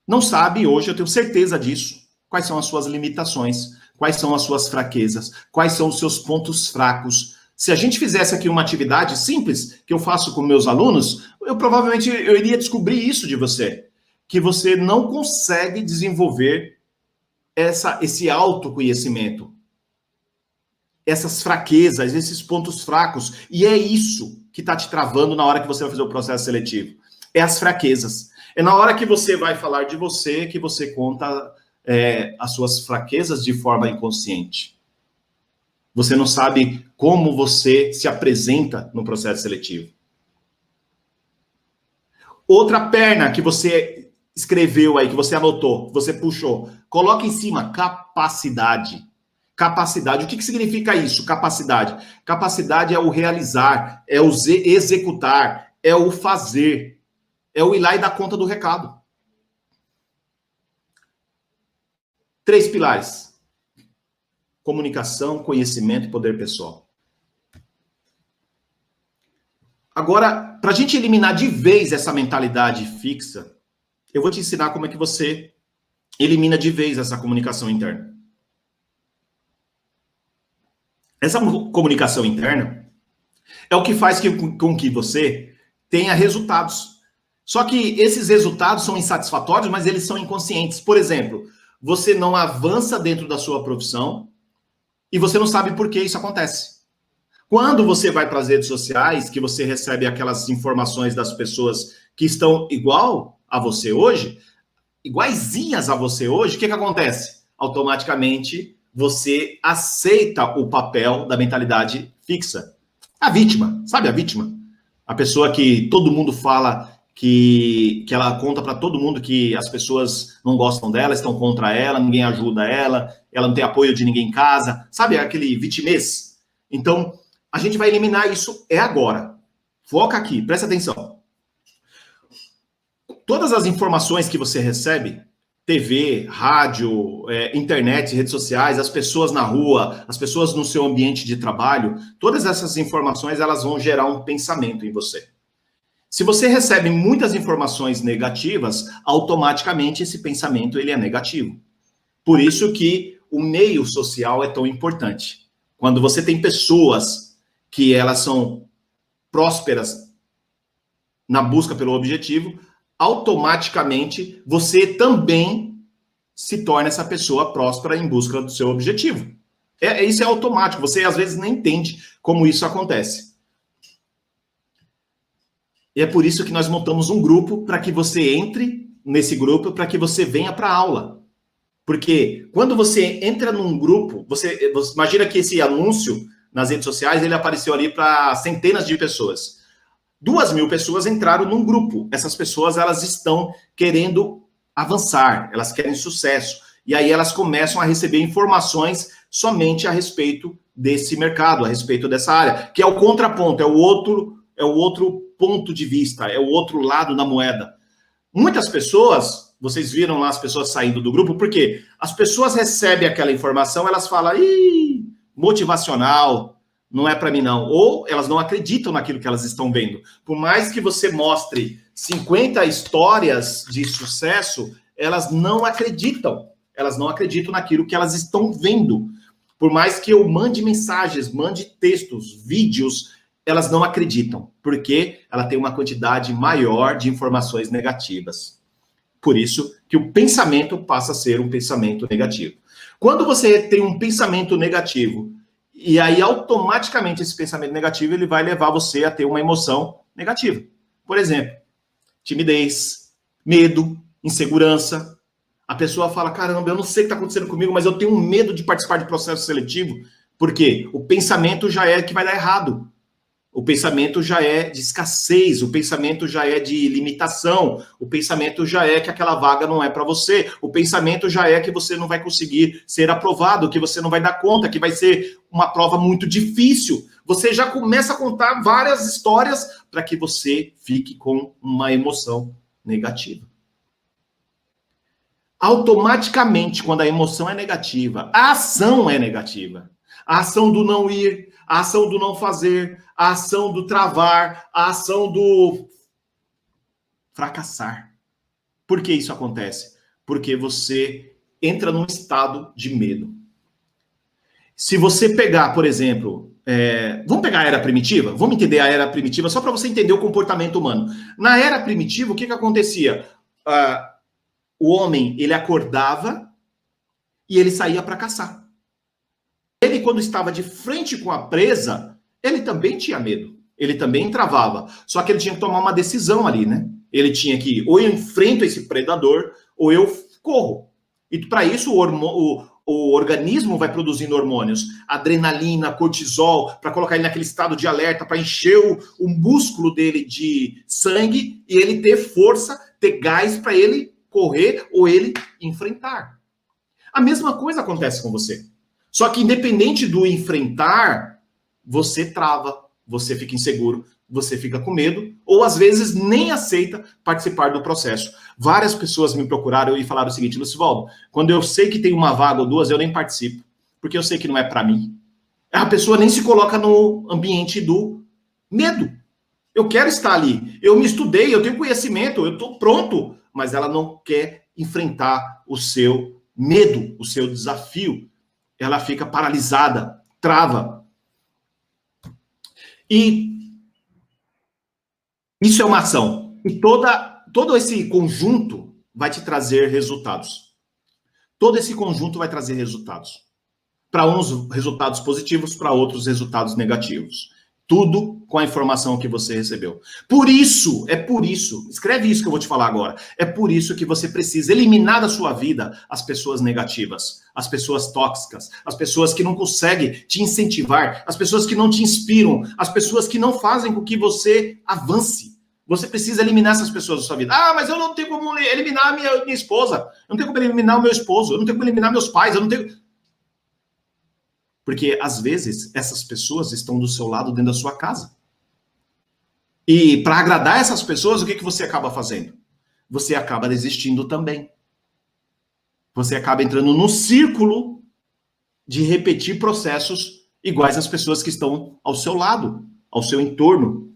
não sabe hoje, eu tenho certeza disso, quais são as suas limitações, quais são as suas fraquezas, quais são os seus pontos fracos. Se a gente fizesse aqui uma atividade simples que eu faço com meus alunos, provavelmente eu iria descobrir isso de você, que você não consegue desenvolver esse autoconhecimento, essas fraquezas, esses pontos fracos, e é isso que está te travando na hora que você vai fazer o processo seletivo. É as fraquezas. É na hora que você vai falar de você que você conta as suas fraquezas de forma inconsciente. Você não sabe como você se apresenta no processo seletivo. Outra perna que você escreveu aí, que você anotou, você puxou, coloca em cima, capacidade. Capacidade, o que significa isso, capacidade? Capacidade é o realizar, é o executar, é o fazer, é o ir lá e dar conta do recado. 3 pilares: comunicação, conhecimento e poder pessoal. Agora, para a gente eliminar de vez essa mentalidade fixa, eu vou te ensinar como é que você elimina de vez essa comunicação interna. Essa comunicação interna é o que faz com que você tenha resultados. Só que esses resultados são insatisfatórios, mas eles são inconscientes. Por exemplo, você não avança dentro da sua profissão e você não sabe por que isso acontece. Quando você vai para as redes sociais, que você recebe aquelas informações das pessoas que estão igual a você hoje, iguaizinhas a você hoje, o que acontece? Automaticamente você aceita o papel da mentalidade fixa. A vítima, sabe a vítima? A pessoa que todo mundo fala que ela conta para todo mundo que as pessoas não gostam dela, estão contra ela, ninguém ajuda ela não tem apoio de ninguém em casa. Sabe aquele vitimês? Então, a gente vai eliminar isso agora. Foca aqui, presta atenção. Todas as informações que você recebe, TV, rádio, internet, redes sociais, as pessoas na rua, as pessoas no seu ambiente de trabalho, todas essas informações elas vão gerar um pensamento em você. Se você recebe muitas informações negativas, automaticamente esse pensamento ele é negativo. Por isso que o meio social é tão importante. Quando você tem pessoas que elas são prósperas na busca pelo objetivo, automaticamente você também se torna essa pessoa próspera em busca do seu objetivo. Isso é automático, você às vezes nem entende como isso acontece. E é por isso que nós montamos um grupo para que você entre nesse grupo, para que você venha para a aula. Porque quando você entra num grupo, você imagina que esse anúncio nas redes sociais, ele apareceu ali para centenas de pessoas. 2.000 pessoas entraram num grupo. Essas pessoas, elas estão querendo avançar, elas querem sucesso. E aí elas começam a receber informações somente a respeito desse mercado, a respeito dessa área, que é o contraponto, é o outro ponto de vista, é o outro lado da moeda. Muitas pessoas, vocês viram lá as pessoas saindo do grupo, porque as pessoas recebem aquela informação, elas falam, motivacional, não é para mim não. Ou elas não acreditam naquilo que elas estão vendo. Por mais que você mostre 50 histórias de sucesso, elas não acreditam. Elas não acreditam naquilo que elas estão vendo. Por mais que eu mande mensagens, mande textos, vídeos, elas não acreditam, porque ela tem uma quantidade maior de informações negativas. Por isso que o pensamento passa a ser um pensamento negativo. Quando você tem um pensamento negativo, e aí automaticamente esse pensamento negativo ele vai levar você a ter uma emoção negativa. Por exemplo, timidez, medo, insegurança. A pessoa fala, caramba, eu não sei o que está acontecendo comigo, mas eu tenho medo de participar de processo seletivo, porque o pensamento já é que vai dar errado. O pensamento já é de escassez, o pensamento já é de limitação, o pensamento já é que aquela vaga não é para você, o pensamento já é que você não vai conseguir ser aprovado, que você não vai dar conta, que vai ser uma prova muito difícil. Você já começa a contar várias histórias para que você fique com uma emoção negativa. Automaticamente, quando a emoção é negativa, a ação é negativa. A ação do não ir, a ação do não fazer, a ação do travar, a ação do fracassar. Por que isso acontece? Porque você entra num estado de medo. Se você pegar, por exemplo, vamos pegar a era primitiva? Vamos entender a era primitiva só para você entender o comportamento humano. Na era primitiva, o que acontecia? O homem, ele acordava e ele saía para caçar. Ele, quando estava de frente com a presa, ele também tinha medo. Ele também travava. Só que ele tinha que tomar uma decisão ali, né? Ele tinha que, ou eu enfrento esse predador, ou eu corro. E para isso, o organismo vai produzindo hormônios. Adrenalina, cortisol, para colocar ele naquele estado de alerta, para encher o músculo dele de sangue e ele ter força, ter gás para ele correr ou ele enfrentar. A mesma coisa acontece com você. Só que independente do enfrentar, você trava, você fica inseguro, você fica com medo, ou às vezes nem aceita participar do processo. Várias pessoas me procuraram e falaram o seguinte, Lucivaldo, quando eu sei que tem uma vaga ou duas, eu nem participo, porque eu sei que não é para mim. A pessoa nem se coloca no ambiente do medo. Eu quero estar ali. Eu me estudei, eu tenho conhecimento, eu estou pronto. Mas ela não quer enfrentar o seu medo, o seu desafio. Ela fica paralisada, trava. E isso é uma ação. E todo esse conjunto vai te trazer resultados. Todo esse conjunto vai trazer resultados. Para uns, resultados positivos, para outros, resultados negativos. Tudo com a informação que você recebeu. Por isso, escreve isso que eu vou te falar agora. É por isso que você precisa eliminar da sua vida as pessoas negativas, as pessoas tóxicas, as pessoas que não conseguem te incentivar, as pessoas que não te inspiram, as pessoas que não fazem com que você avance. Você precisa eliminar essas pessoas da sua vida. Ah, mas eu não tenho como eliminar a minha esposa, eu não tenho como eliminar o meu esposo, eu não tenho como eliminar meus pais, eu não tenho... Porque, às vezes, essas pessoas estão do seu lado dentro da sua casa. E, para agradar essas pessoas, o que você acaba fazendo? Você acaba desistindo também. Você acaba entrando no círculo de repetir processos iguais às pessoas que estão ao seu lado, ao seu entorno.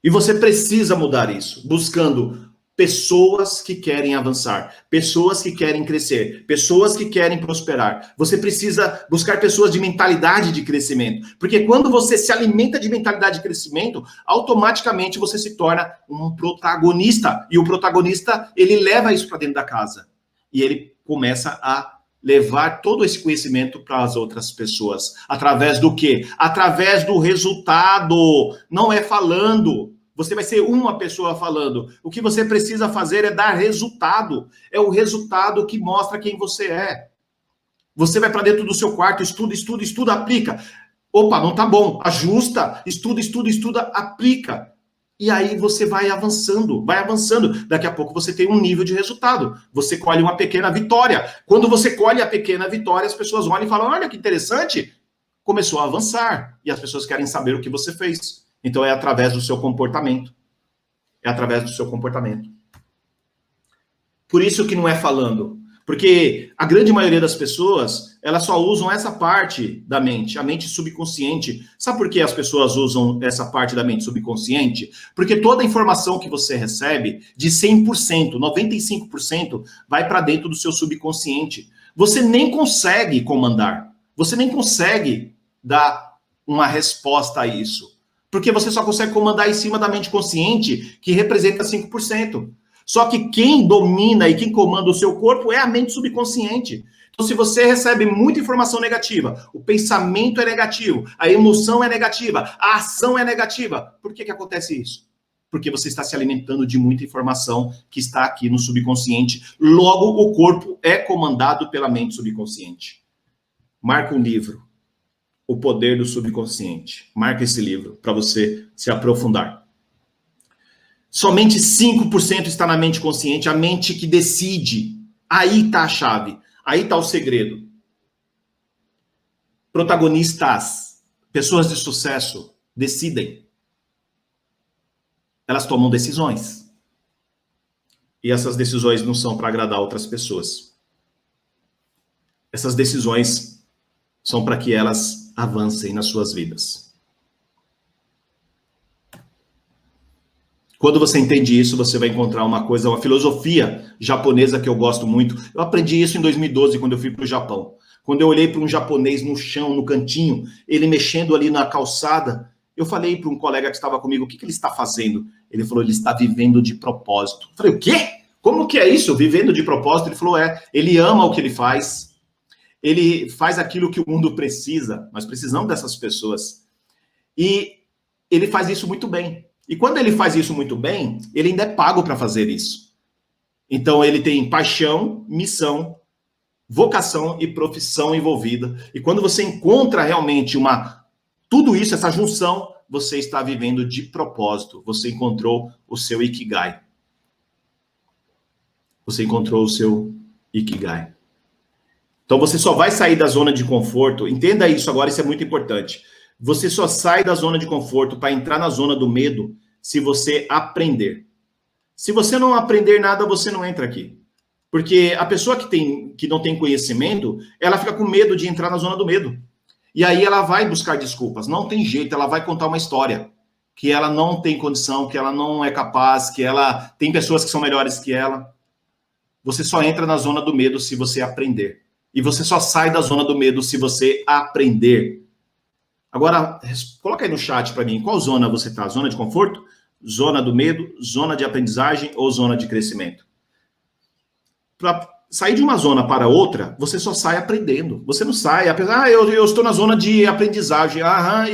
E você precisa mudar isso, buscando pessoas que querem avançar, pessoas que querem crescer, pessoas que querem prosperar. Você precisa buscar pessoas de mentalidade de crescimento, porque quando você se alimenta de mentalidade de crescimento, automaticamente você se torna um protagonista, e o protagonista, ele leva isso para dentro da casa, e ele começa a levar todo esse conhecimento para as outras pessoas. Através do quê? Através do resultado, não é falando. Você vai ser uma pessoa falando. O que você precisa fazer é dar resultado. É o resultado que mostra quem você é. Você vai para dentro do seu quarto, estuda, aplica. Opa, não tá bom. Ajusta, estuda, aplica. E aí você vai avançando. Daqui a pouco você tem um nível de resultado. Você colhe uma pequena vitória. Quando você colhe a pequena vitória, as pessoas olham e falam, olha que interessante. Começou a avançar. E as pessoas querem saber o que você fez. Então é através do seu comportamento. É através do seu comportamento. Por isso que não é falando. Porque a grande maioria das pessoas, elas só usam essa parte da mente, a mente subconsciente. Sabe por que as pessoas usam essa parte da mente subconsciente? Porque toda a informação que você recebe, de 100%, 95%, vai para dentro do seu subconsciente. Você nem consegue comandar. Você nem consegue dar uma resposta a isso. Porque você só consegue comandar em cima da mente consciente, que representa 5%. Só que quem domina e quem comanda o seu corpo é a mente subconsciente. Então, se você recebe muita informação negativa, o pensamento é negativo, a emoção é negativa, a ação é negativa, por que acontece isso? Porque você está se alimentando de muita informação que está aqui no subconsciente. Logo, o corpo é comandado pela mente subconsciente. Marca um livro. O Poder do Subconsciente. Marca esse livro para você se aprofundar. Somente 5% está na mente consciente, a mente que decide. Aí está a chave, aí está o segredo. Protagonistas, pessoas de sucesso, decidem. Elas tomam decisões. E essas decisões não são para agradar outras pessoas. Essas decisões são para que elas avancem nas suas vidas. Quando você entende isso, você vai encontrar uma coisa, uma filosofia japonesa que eu gosto muito. Eu aprendi isso em 2012, quando eu fui para o Japão. Quando eu olhei para um japonês no chão, no cantinho, ele mexendo ali na calçada, eu falei para um colega que estava comigo, o que ele está fazendo? Ele falou, ele está vivendo de propósito. Eu falei, o quê? Como que é isso? Vivendo de propósito? Ele falou, ele ama o que ele faz. Ele faz aquilo que o mundo precisa. Nós precisamos dessas pessoas. E ele faz isso muito bem. E quando ele faz isso muito bem, ele ainda é pago para fazer isso. Então ele tem paixão, missão, vocação e profissão envolvida. E quando você encontra realmente tudo isso, essa junção, você está vivendo de propósito. Você encontrou o seu Ikigai. Você encontrou o seu Ikigai. Então você só vai sair da zona de conforto. Entenda isso agora, isso é muito importante. Você só sai da zona de conforto para entrar na zona do medo se você aprender. Se você não aprender nada, você não entra aqui. Porque a pessoa que não tem conhecimento, ela fica com medo de entrar na zona do medo. E aí ela vai buscar desculpas. Não tem jeito, ela vai contar uma história. que ela não tem condição, que ela não é capaz, que ela tem pessoas que são melhores que ela. Você só entra na zona do medo se você aprender. E você só sai da zona do medo se você aprender. Agora, coloca aí no chat para mim, qual zona você está? Zona de conforto? Zona do medo? Zona de aprendizagem ou zona de crescimento? Para sair de uma zona para outra, você só sai aprendendo. Você não sai, apesar, eu estou na zona de aprendizagem.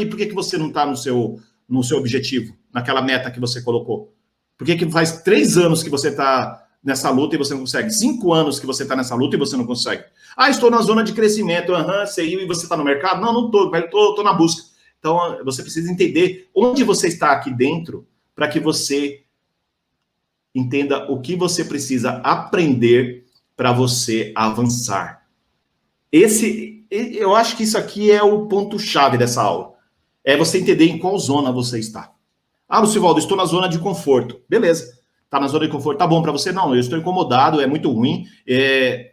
E por que você não está no seu objetivo, naquela meta que você colocou? Por que faz 3 anos que você está nessa luta e você não consegue? 5 anos que você está nessa luta e você não consegue? Estou na zona de crescimento. Sei, e você está no mercado? Não estou, mas estou na busca. Então, você precisa entender onde você está aqui dentro para que você entenda o que você precisa aprender para você avançar. Eu acho que isso aqui é o ponto-chave dessa aula. É você entender em qual zona você está. Lucivaldo, estou na zona de conforto. Beleza. Está na zona de conforto. Tá bom para você? Não, eu estou incomodado, é muito ruim.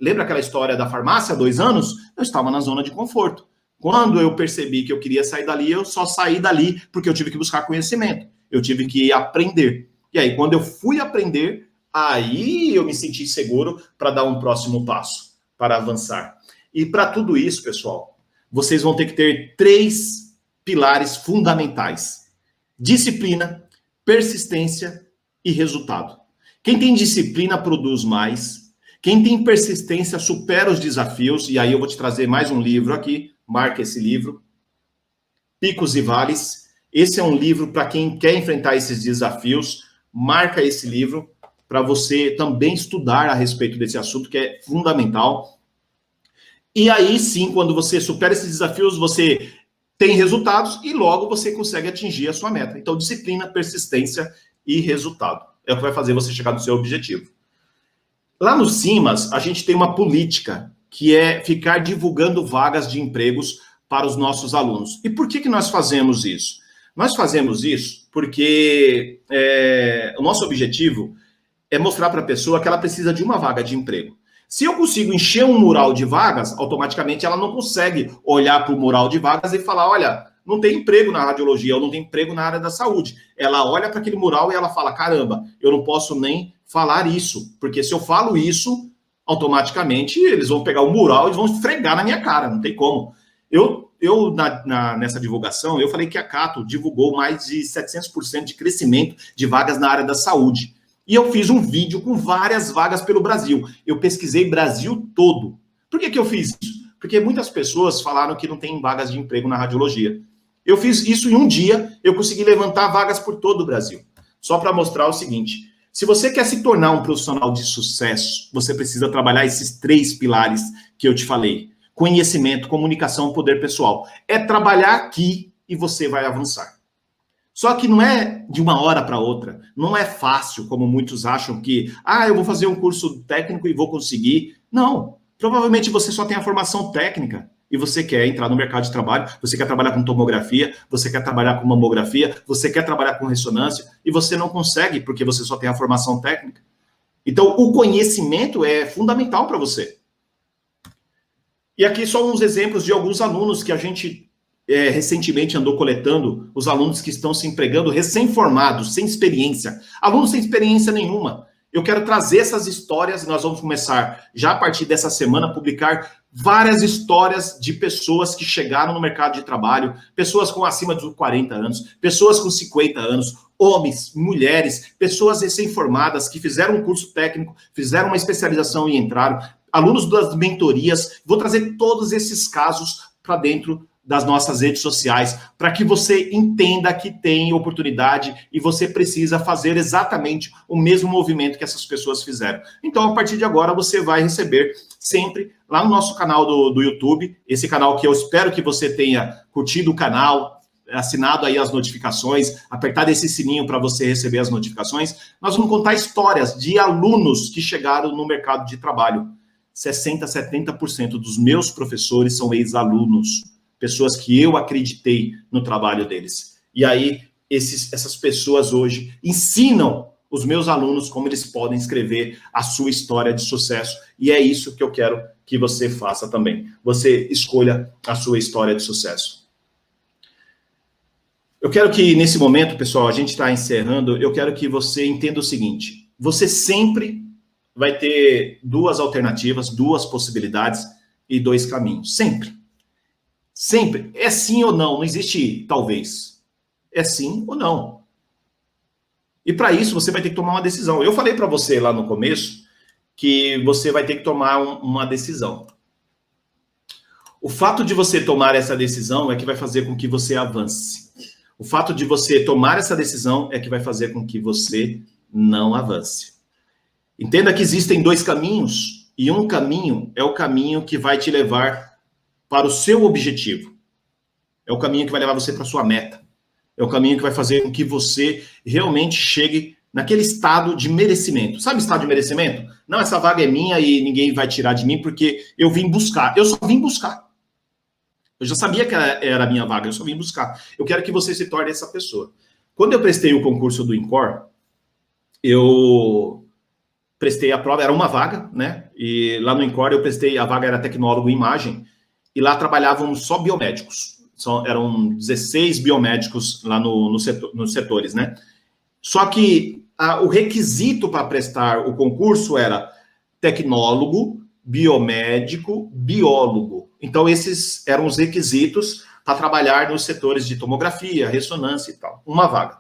Lembra aquela história da farmácia, 2 anos? Eu estava na zona de conforto. Quando eu percebi que eu queria sair dali, eu só saí dali porque eu tive que buscar conhecimento. Eu tive que aprender. E aí, quando eu fui aprender, aí eu me senti seguro para dar um próximo passo, para avançar. E para tudo isso, pessoal, vocês vão ter que ter 3 pilares fundamentais: disciplina, persistência e resultado. Quem tem disciplina produz mais. Quem tem persistência supera os desafios. E aí eu vou te trazer mais um livro aqui. Marca esse livro. Picos e Vales. Esse é um livro para quem quer enfrentar esses desafios. Marca esse livro para você também estudar a respeito desse assunto, que é fundamental. E aí sim, quando você supera esses desafios, você tem resultados e logo você consegue atingir a sua meta. Então, disciplina, persistência e resultado. É o que vai fazer você chegar no seu objetivo. Lá no Simas, a gente tem uma política que é ficar divulgando vagas de empregos para os nossos alunos. E por que nós fazemos isso? Nós fazemos isso porque o nosso objetivo é mostrar para a pessoa que ela precisa de uma vaga de emprego. Se eu consigo encher um mural de vagas, automaticamente ela não consegue olhar para o mural de vagas e falar, olha, não tem emprego na radiologia, ou não tem emprego na área da saúde. Ela olha para aquele mural e ela fala, caramba, eu não posso nem falar isso, porque se eu falo isso, automaticamente eles vão pegar o mural e vão esfregar na minha cara, não tem como. Nessa divulgação, eu falei que a Cato divulgou mais de 700% de crescimento de vagas na área da saúde. E eu fiz um vídeo com várias vagas pelo Brasil. Eu pesquisei Brasil todo. Por que eu fiz isso? Porque muitas pessoas falaram que não tem vagas de emprego na radiologia. Eu fiz isso em um dia, eu consegui levantar vagas por todo o Brasil. Só para mostrar o seguinte, se você quer se tornar um profissional de sucesso, você precisa trabalhar esses 3 pilares que eu te falei. Conhecimento, comunicação, poder pessoal. É trabalhar aqui e você vai avançar. Só que não é de uma hora para outra, não é fácil, como muitos acham que, eu vou fazer um curso técnico e vou conseguir. Não, provavelmente você só tem a formação técnica e você quer entrar no mercado de trabalho, você quer trabalhar com tomografia, você quer trabalhar com mamografia, você quer trabalhar com ressonância e você não consegue porque você só tem a formação técnica. Então, o conhecimento é fundamental para você. E aqui só uns exemplos de alguns alunos que a gente recentemente andou coletando, os alunos que estão se empregando recém-formados, sem experiência. Alunos sem experiência nenhuma. Eu quero trazer essas histórias e nós vamos começar, já a partir dessa semana, a publicar várias histórias de pessoas que chegaram no mercado de trabalho, pessoas com acima de 40 anos, pessoas com 50 anos, homens, mulheres, pessoas recém-formadas que fizeram um curso técnico, fizeram uma especialização e entraram, alunos das mentorias. Vou trazer todos esses casos para dentro das nossas redes sociais, para que você entenda que tem oportunidade e você precisa fazer exatamente o mesmo movimento que essas pessoas fizeram. Então, a partir de agora, você vai receber sempre lá no nosso canal do YouTube, esse canal que eu espero que você tenha curtido o canal, assinado aí as notificações, apertado esse sininho para você receber as notificações. Nós vamos contar histórias de alunos que chegaram no mercado de trabalho. 60%, 70% dos meus professores são ex-alunos, pessoas que eu acreditei no trabalho deles. E aí, essas pessoas hoje ensinam os meus alunos como eles podem escrever a sua história de sucesso. E é isso que eu quero que você faça também. Você escolha a sua história de sucesso. Eu quero que, nesse momento, pessoal, a gente está encerrando, eu quero que você entenda o seguinte: você sempre vai ter duas alternativas, duas possibilidades e dois caminhos. Sempre. Sempre. É sim ou não, não existe talvez. É sim ou não. E para isso, você vai ter que tomar uma decisão. Eu falei para você lá no começo que você vai ter que tomar uma decisão. O fato de você tomar essa decisão é que vai fazer com que você avance. O fato de você tomar essa decisão é que vai fazer com que você não avance. Entenda que existem dois caminhos, e um caminho é o caminho que vai te levar para o seu objetivo. É o caminho que vai levar você para a sua meta. É o caminho que vai fazer com que você realmente chegue naquele estado de merecimento. Sabe estado de merecimento? Não, essa vaga é minha e ninguém vai tirar de mim porque eu vim buscar. Eu só vim buscar. Eu já sabia que era a minha vaga, eu só vim buscar. Eu quero que você se torne essa pessoa. Quando eu prestei o concurso do INCOR, eu prestei a prova, era uma vaga, né? E lá no INCOR eu prestei, a vaga era tecnólogo em imagem, e lá trabalhavam só biomédicos. Eram 16 biomédicos lá nos setores, né? Só que o requisito para prestar o concurso era tecnólogo, biomédico, biólogo. Então, esses eram os requisitos para trabalhar nos setores de tomografia, ressonância e tal. Uma vaga.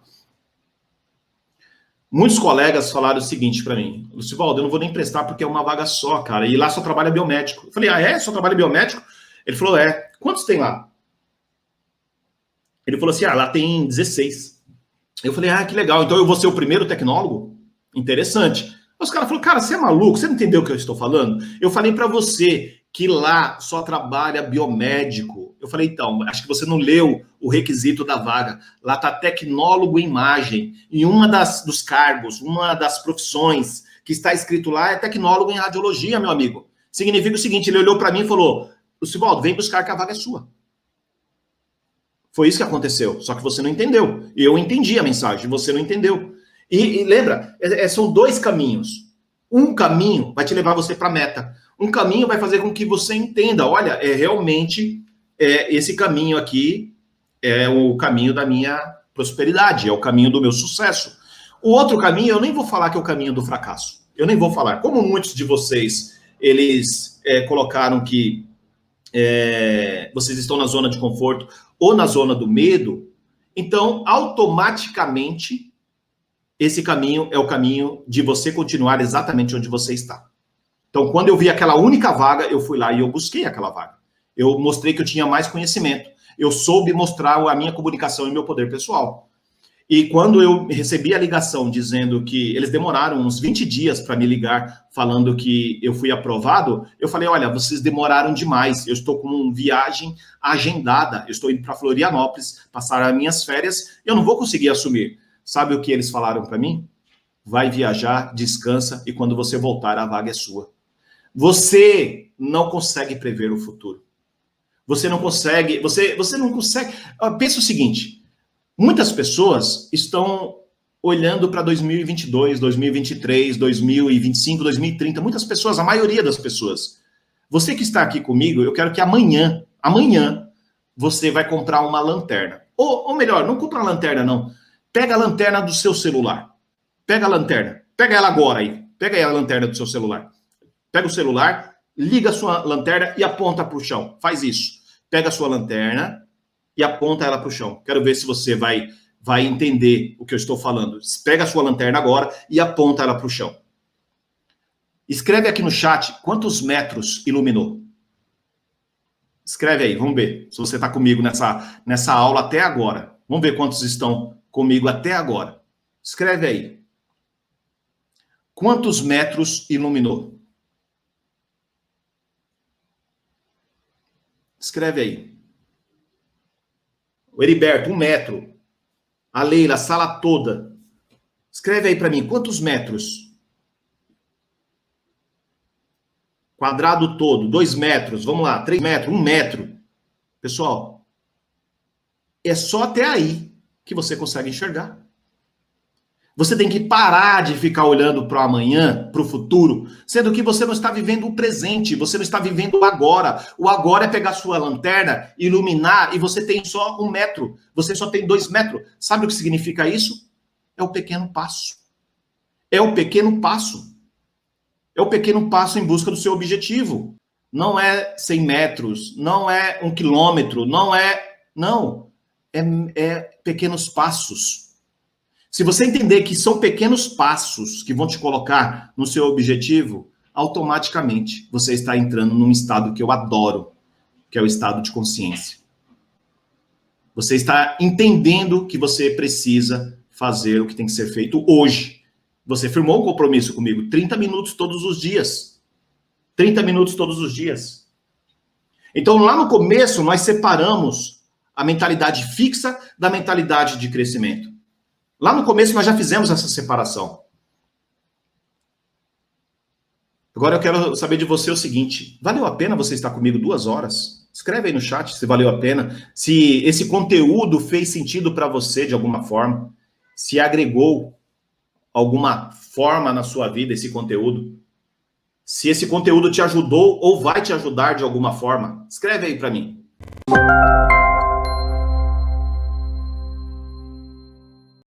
Muitos colegas falaram o seguinte para mim: Lucivaldo, eu não vou nem prestar porque é uma vaga só, cara, e lá só trabalha biomédico. Eu falei, ah, é? Só trabalha biomédico? Ele falou, é. Quantos tem lá? Ele falou assim, lá tem 16. Eu falei, que legal, então eu vou ser o primeiro tecnólogo? Interessante. Os caras falaram, cara, você é maluco? Você não entendeu o que eu estou falando? Eu falei para você que lá só trabalha biomédico. Eu falei, então, acho que você não leu o requisito da vaga. Lá está tecnólogo em imagem. E dos cargos, uma das profissões que está escrito lá é tecnólogo em radiologia, meu amigo. Significa o seguinte, ele olhou para mim e falou, Lucivaldo, vem buscar que a vaga é sua. Foi isso que aconteceu, só que você não entendeu. Eu entendi a mensagem, você não entendeu. E lembra, são dois caminhos. Um caminho vai te levar você para a meta. Um caminho vai fazer com que você entenda, olha, realmente esse caminho aqui é o caminho da minha prosperidade, é o caminho do meu sucesso. O outro caminho, eu nem vou falar que é o caminho do fracasso. Eu nem vou falar. Como muitos de vocês, eles colocaram que vocês estão na zona de conforto ou na zona do medo, então, automaticamente, esse caminho é o caminho de você continuar exatamente onde você está. Então, quando eu vi aquela única vaga, eu fui lá e eu busquei aquela vaga. Eu mostrei que eu tinha mais conhecimento. Eu soube mostrar a minha comunicação e meu poder pessoal. E quando eu recebi a ligação dizendo que eles demoraram uns 20 dias para me ligar, falando que eu fui aprovado, eu falei, olha, vocês demoraram demais, eu estou com uma viagem agendada, eu estou indo para Florianópolis, passar as minhas férias, eu não vou conseguir assumir. Sabe o que eles falaram para mim? Vai viajar, descansa, e quando você voltar, a vaga é sua. Você não consegue prever o futuro. Você não consegue, você não consegue. Pensa o seguinte, muitas pessoas estão olhando para 2022, 2023, 2025, 2030. Muitas pessoas, a maioria das pessoas. Você que está aqui comigo, eu quero que amanhã, você vai comprar uma lanterna. Ou melhor, não compra uma lanterna, não. Pega a lanterna do seu celular. Pega a lanterna. Pega ela agora aí. Pega aí a lanterna do seu celular. Pega o celular, liga a sua lanterna e aponta para o chão. Faz isso. Pega a sua lanterna e aponta ela para o chão. Quero ver se você vai entender o que eu estou falando. Pega a sua lanterna agora e aponta ela para o chão. Escreve aqui no chat quantos metros iluminou. Escreve aí, vamos ver se você está comigo nessa aula até agora. Vamos ver quantos estão comigo até agora. Escreve aí. Quantos metros iluminou? Escreve aí. O Heriberto, 1 metro. A Leila, a sala toda. Escreve aí para mim, quantos metros? Quadrado todo, 2 metros, vamos lá, 3 metros, 1 metro. Pessoal, é só até aí que você consegue enxergar. Você tem que parar de ficar olhando para o amanhã, para o futuro, sendo que você não está vivendo o presente, você não está vivendo o agora. O agora é pegar sua lanterna, iluminar, e você tem só 1 metro, você só tem 2 metros. Sabe o que significa isso? É o pequeno passo. É o pequeno passo. É o pequeno passo em busca do seu objetivo. Não é 100 metros, não é 1 quilômetro, não é... Não, é pequenos passos. Se você entender que são pequenos passos que vão te colocar no seu objetivo, automaticamente você está entrando num estado que eu adoro, que é o estado de consciência. Você está entendendo que você precisa fazer o que tem que ser feito hoje. Você firmou um compromisso comigo, 30 minutos todos os dias. 30 minutos todos os dias. Então, lá no começo, nós separamos a mentalidade fixa da mentalidade de crescimento. Lá no começo, nós já fizemos essa separação. Agora eu quero saber de você o seguinte: valeu a pena você estar comigo 2 horas? Escreve aí no chat se valeu a pena, se esse conteúdo fez sentido para você de alguma forma, se agregou alguma forma na sua vida esse conteúdo, se esse conteúdo te ajudou ou vai te ajudar de alguma forma. Escreve aí para mim.